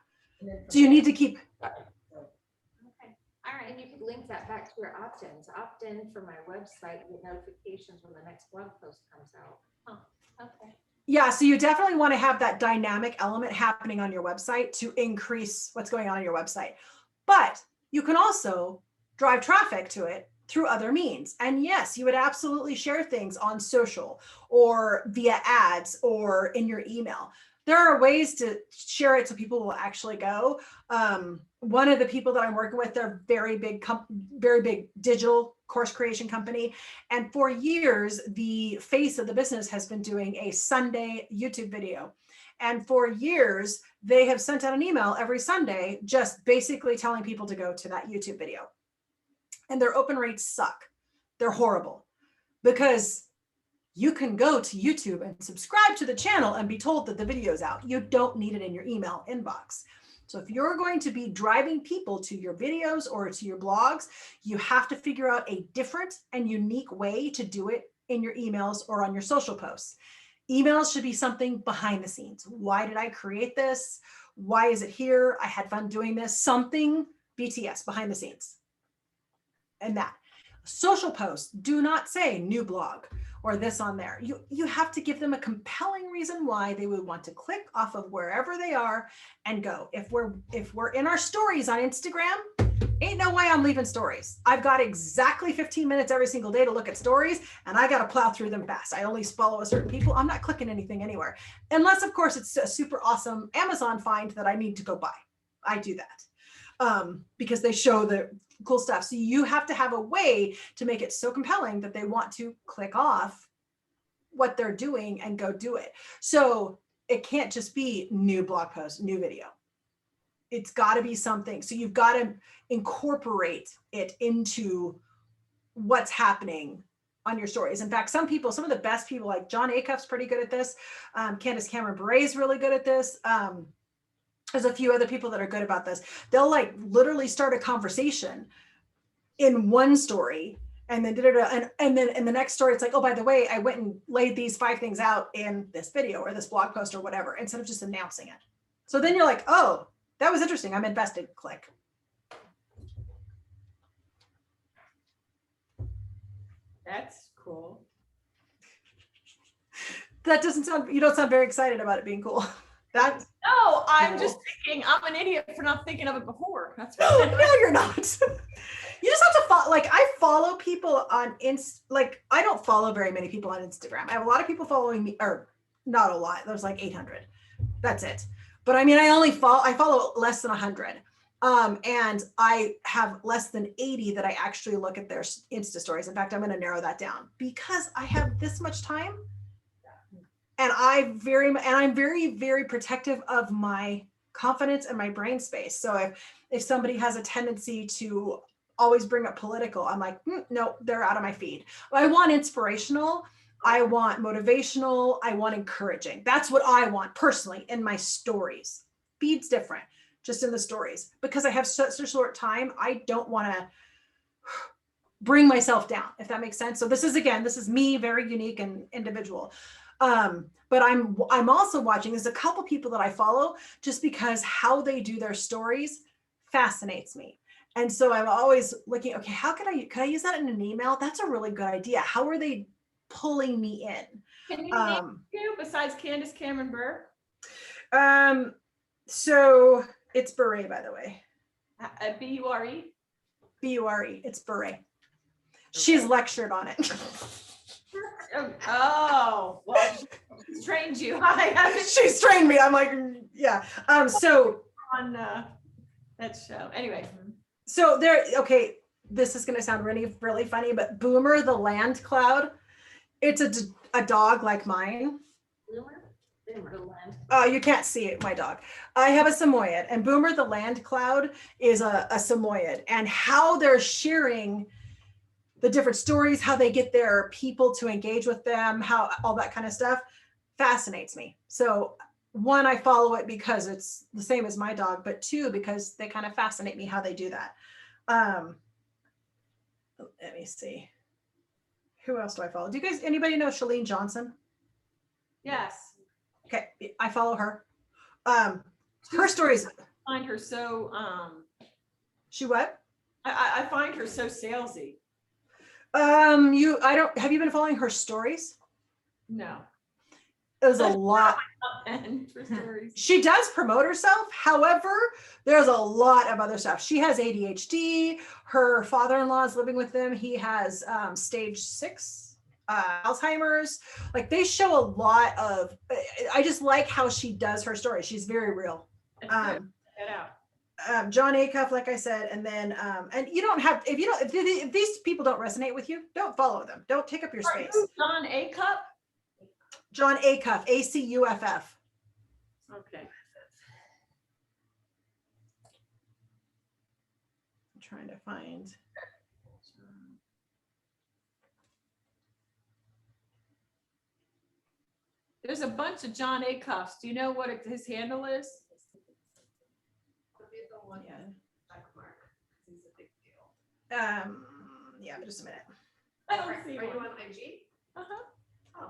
So you need to keep. Okay, all right. And you could link that back to your opt-ins. Opt in for my website, get notifications when the next blog post comes out. Oh, okay. Yeah, so you definitely want to have that dynamic element happening on your website to increase what's going on your website. But you can also drive traffic to it through other means. And yes, you would absolutely share things on social or via ads or in your email. There are ways to share it so people will actually go. One of the people that I'm working with, they're very big digital course creation company. And for years, the face of the business has been doing a Sunday YouTube video. And for years, they have sent out an email every Sunday, just basically telling people to go to that YouTube video. And their open rates suck. They're horrible because you can go to YouTube and subscribe to the channel and be told that the video's out. You don't need it in your email inbox. So if you're going to be driving people to your videos or to your blogs, you have to figure out a different and unique way to do it in your emails or on your social posts. Emails should be something behind the scenes. Why did I create this? Why is it here? I had fun doing this. Something BTS, behind the scenes. And that. Social posts do not say new blog or this on there. You have to give them a compelling reason why they would want to click off of wherever they are and go. If we're in our stories on Instagram, ain't no way I'm leaving stories. I've got exactly 15 minutes every single day to look at stories, and I got to plow through them fast. I only follow a certain people. I'm not clicking anything anywhere. Unless, of course, it's a super awesome Amazon find that I need to go buy. I do that because they show the cool stuff. So you have to have a way to make it so compelling that they want to click off what they're doing and go do it. So it can't just be new blog post, new video. It's got to be something. So you've got to incorporate it into what's happening on your stories. In fact, some of the best people, like John Acuff's pretty good at this. Candace Cameron Bure is really good at this. There's a few other people that are good about this. They'll like literally start a conversation in one story and then and then in the next story, it's like, oh, by the way, I went and laid these 5 things out in this video or this blog post or whatever, instead of just announcing it. So then you're like, oh, that was interesting. I'm invested. Click. That's cool. That doesn't sound, you don't sound very excited about it being cool. That's No, I'm cool. just thinking, I'm an idiot for not thinking of it before. That's No, you're not. You just have to follow, like I follow people on like I don't follow very many people on Instagram. I have a lot of people following me, or not a lot. There's like 800. That's it. But I mean, I follow less than 100. And I have less than 80 that I actually look at their Insta stories. In fact, I'm going to narrow that down because I have this much time. And I'm very, very protective of my confidence and my brain space. So if somebody has a tendency to always bring up political, I'm like, no, they're out of my feed. I want inspirational. I want motivational. I want encouraging. That's what I want personally in my stories. Feed's different, just in the stories. Because I have such a short time, I don't want to bring myself down, if that makes sense. So this is me, very unique and individual. But I'm also watching, there's a couple people that I follow just because how they do their stories fascinates me. And so I'm always looking, okay, how could I use that in an email? That's a really good idea. How are they pulling me in? Can you name two besides Candace Cameron Bure? So it's Bure, by the way. B-U-R-E? B-U-R-E, it's Bure. She's lectured on it. Oh, well, she's trained you. I haven't She's trained me. I'm like, yeah. So on that show. Anyway. So okay, this is going to sound really, really funny, but Boomer the Land Cloud It's a dog like mine. Boomer? Boomer land. You can't see it, my dog. I have a Samoyed, and Boomer the land cloud is a Samoyed, and how they're sharing the different stories, how they get their people to engage with them, how all that kind of stuff fascinates me. So one, I follow it because it's the same as my dog, but two, because they kind of fascinate me how they do that. Let me see. Who else do I follow? Do you guys, anybody know Shalene Johnson? Yes. Okay, I follow her. Her stories. I find her so, She what? I find her so salesy. Have you been following her stories? No. There's a lot. And for stories. She does promote herself. However, there's a lot of other stuff. She has ADHD. Her father-in-law is living with them. He has stage 6 Alzheimer's. Like, they show a lot of, I just like how she does her story. She's very real. Get out. John Acuff, like I said, and then and you don't have, if these people don't resonate with you, don't follow them. Don't take up your space. John Acuff? John Acuff, Acuff. Okay. I'm trying to find. There's a bunch of John Acuffs. Do you know what his handle is? Yeah, just a minute. I don't see Are you one. on IG? Uh-huh.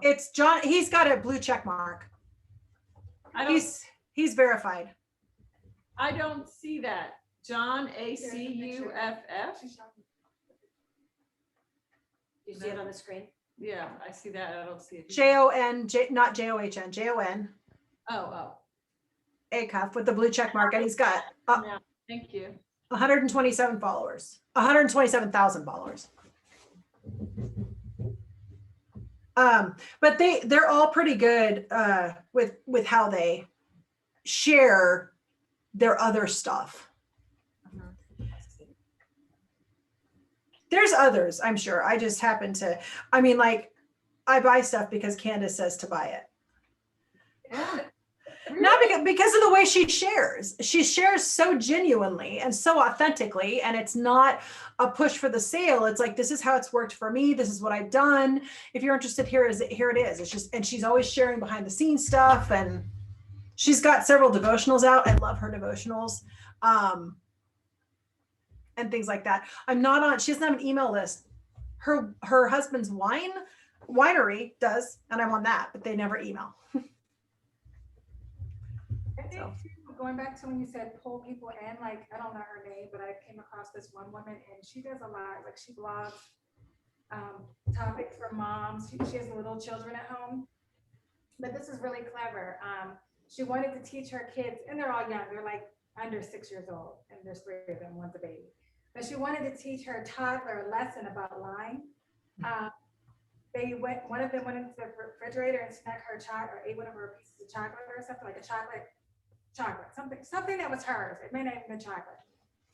It's John. He's got a blue check mark. He's verified. I don't see that. John Acuff. You see it on the screen? Yeah, I see that. I don't see it. Jon, not John, Jon. Oh. Acuff with the blue check mark, and he's got Yeah, thank you. 127 followers, 127,000 followers. But they're all pretty good with how they share their other stuff. There's others, I'm sure. I just happen to, like, I buy stuff because Candace says to buy it. Yeah. Not because of the way she shares. She shares so genuinely and so authentically, and it's not a push for the sale. It's like, this is how it's worked for me. This is what I've done. If you're interested, here it is. It's just, and she's always sharing behind the scenes stuff, and she's got several devotionals out. I love her devotionals. And things like that. She doesn't have an email list. Her husband's winery does, and I'm on that, but they never email. I think too, going back to when you said pull people in, like, I don't know her name, but I came across this one woman and she does a lot, like, she blogs topics for moms. She has little children at home, but this is really clever. She wanted to teach her kids, and they're all young, they're like under 6 years old, and there's 3 of them, one's a baby. But she wanted to teach her toddler a lesson about lying. One of them went into the refrigerator and snacked her chocolate, or ate one of her pieces of chocolate or something, like a chocolate, something that was hers. It may not have been chocolate.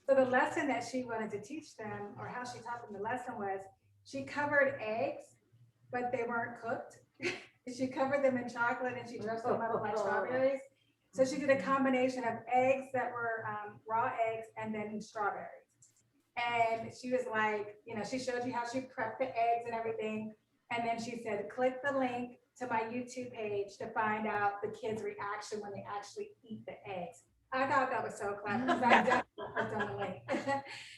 So the lesson that she wanted to teach them, or how she taught them the lesson, was she covered eggs, but they weren't cooked. She covered them in chocolate and she dressed them up like strawberries. So she did a combination of eggs that were raw eggs and then strawberries. And she was like, she showed you how she prepped the eggs and everything. And then she said, click the link to my YouTube page to find out the kids' reaction when they actually eat the eggs. I thought that was so clever, because I definitely clicked on the link.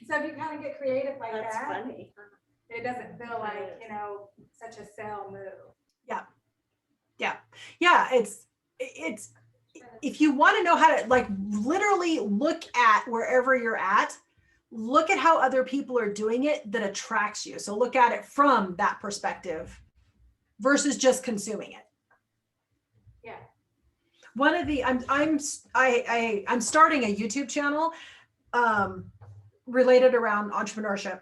So if you kind of get creative like That's that, funny. it doesn't feel like, such a sell move. Yeah, it's if you want to know how to, like, literally look at wherever you're at, look at how other people are doing it that attracts you. So look at it from that perspective versus just consuming it. Yeah. One of the I'm starting a YouTube channel related around entrepreneurship.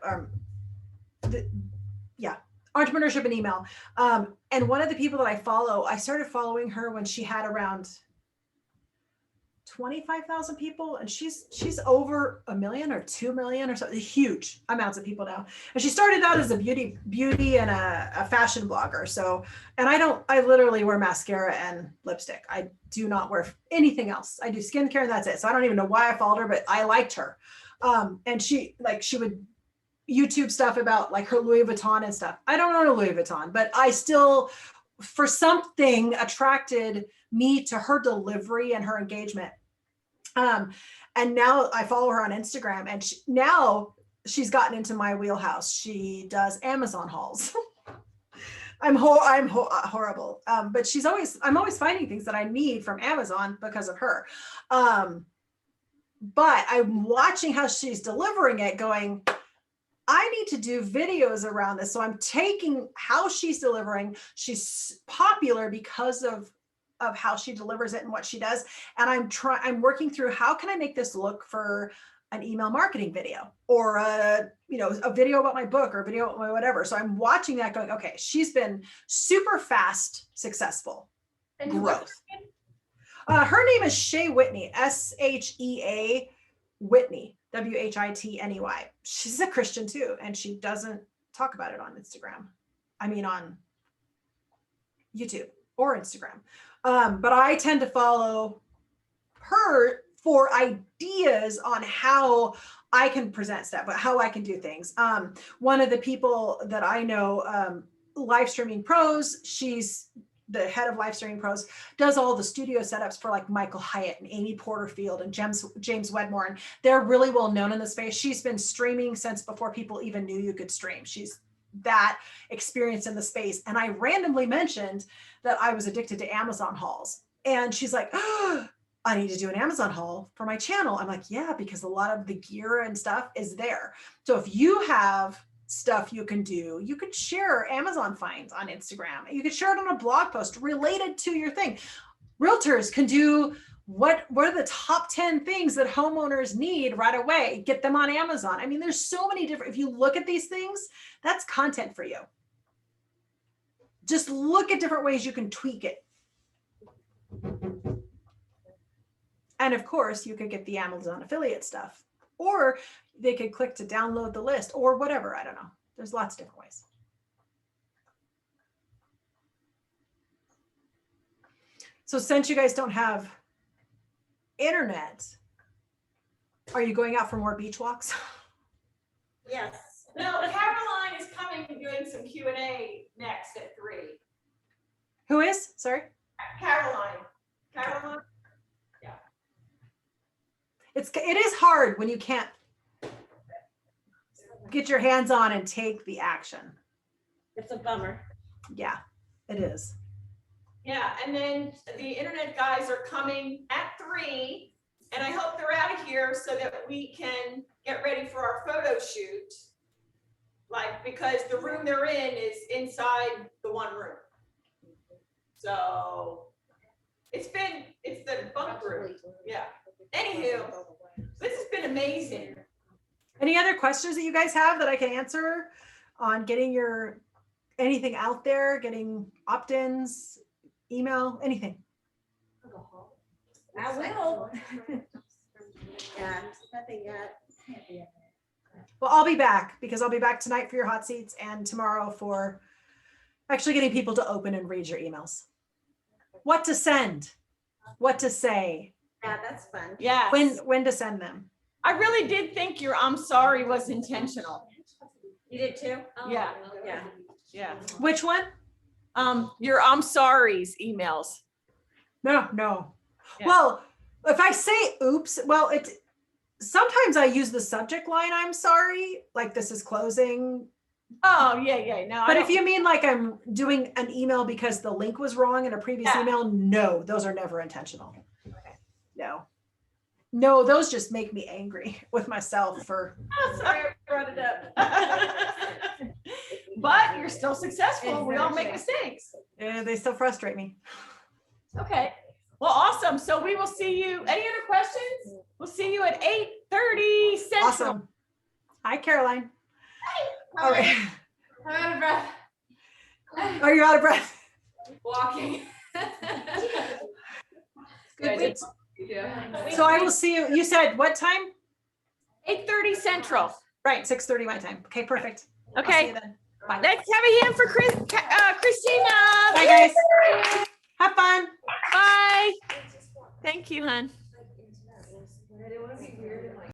Entrepreneurship and email. And one of the people that I follow, I started following her when she had around 25,000 people, and she's over 1 million or 2 million or something, huge amounts of people now. And she started out as a beauty and a fashion blogger. So, and I literally wear mascara and lipstick. I do not wear anything else. I do skincare and that's it. So I don't even know why I followed her, but I liked her. And she would YouTube stuff about like her Louis Vuitton and stuff. I don't own a Louis Vuitton, but I still, for something, attracted me to her delivery and her engagement. And now I follow her on Instagram, and now she's gotten into my wheelhouse. She does Amazon hauls. I'm horrible. But I'm always finding things that I need from Amazon because of her. But I'm watching how she's delivering it, going, I need to do videos around this. So I'm taking how she's delivering. She's popular because of how she delivers it and what she does. And I'm working through, how can I make this look for an email marketing video, or a video about my book, or a video about my whatever. So I'm watching that going, okay, she's been super fast, successful growth. Her name is Shea Whitney, SHEA Whitney, WHITNEY. She's a Christian too, and she doesn't talk about it on Instagram. I mean, on YouTube or Instagram. But I tend to follow her for ideas on how I can present stuff, but how I can do things. One of the people that I know, Live Streaming Pros, she's the head of Live Streaming Pros, does all the studio setups for like Michael Hyatt and Amy Porterfield and James Wedmore. And they're really well known in the space. She's been streaming since before people even knew you could stream. She's that experience in the space. And I randomly mentioned that I was addicted to Amazon hauls. And she's like, oh, I need to do an Amazon haul for my channel. I'm like, yeah, because a lot of the gear and stuff is there. So if you have stuff you can do, you could share Amazon finds on Instagram. You could share it on a blog post related to your thing. Realtors can do what are the top 10 things that homeowners need right away? Get them on Amazon. I mean, there's so many different, if you look at these things, that's content for you. Just look at different ways you can tweak it. And of course, you could get the Amazon affiliate stuff, or they could click to download the list or whatever. I don't know. There's lots of different ways. So since you guys don't have internet, are you going out for more beach walks? Yes. No, Caroline is coming and doing some Q&A next at 3. Who is? Sorry? Caroline. Yeah. It is hard when you can't get your hands on and take the action. It's a bummer. Yeah, it is. Yeah, and then the internet guys are coming at 3, and I hope they're out of here so that we can get ready for our photo shoot. Like, because the room they're in is inside the one room. So it's the bunk room. Yeah. Anywho, this has been amazing. Any other questions that you guys have that I can answer on getting anything out there, getting opt-ins, email, anything? I will. Yeah, nothing yet. Well, I'll be back, because I'll be back tonight for your hot seats and tomorrow for actually getting people to open and read your emails. What to send, what to say. Yeah, that's fun. Yeah. When to send them. I really did think your I'm sorry was intentional. You did too? Oh, Yeah. Yeah. Yeah. Which one? Your I'm sorry's emails. No. Yeah. Well, if I say oops, well, sometimes I use the subject line, I'm sorry, like this is closing. Oh, yeah. No, But if you mean like I'm doing an email because the link was wrong in a previous email, no, those are never intentional. No, those just make me angry with myself for. Oh, sorry, I brought it up. But you're still successful. We all make mistakes. Yeah, they still frustrate me. Okay. Well, awesome. So we will see you. Any other questions? We'll see you at 8:30 Central. Awesome. Hi, Caroline. Hi. All right. I'm out of breath. Are you out of breath? Walking. Good. So I will see you. You said what time? 8:30 Central. Right, 6:30 my time. Okay, perfect. I'll see Okay, you then. Bye. let's have a hand for Christina. Bye, guys. Have fun. Bye. Thank you, hon. I didn't want to be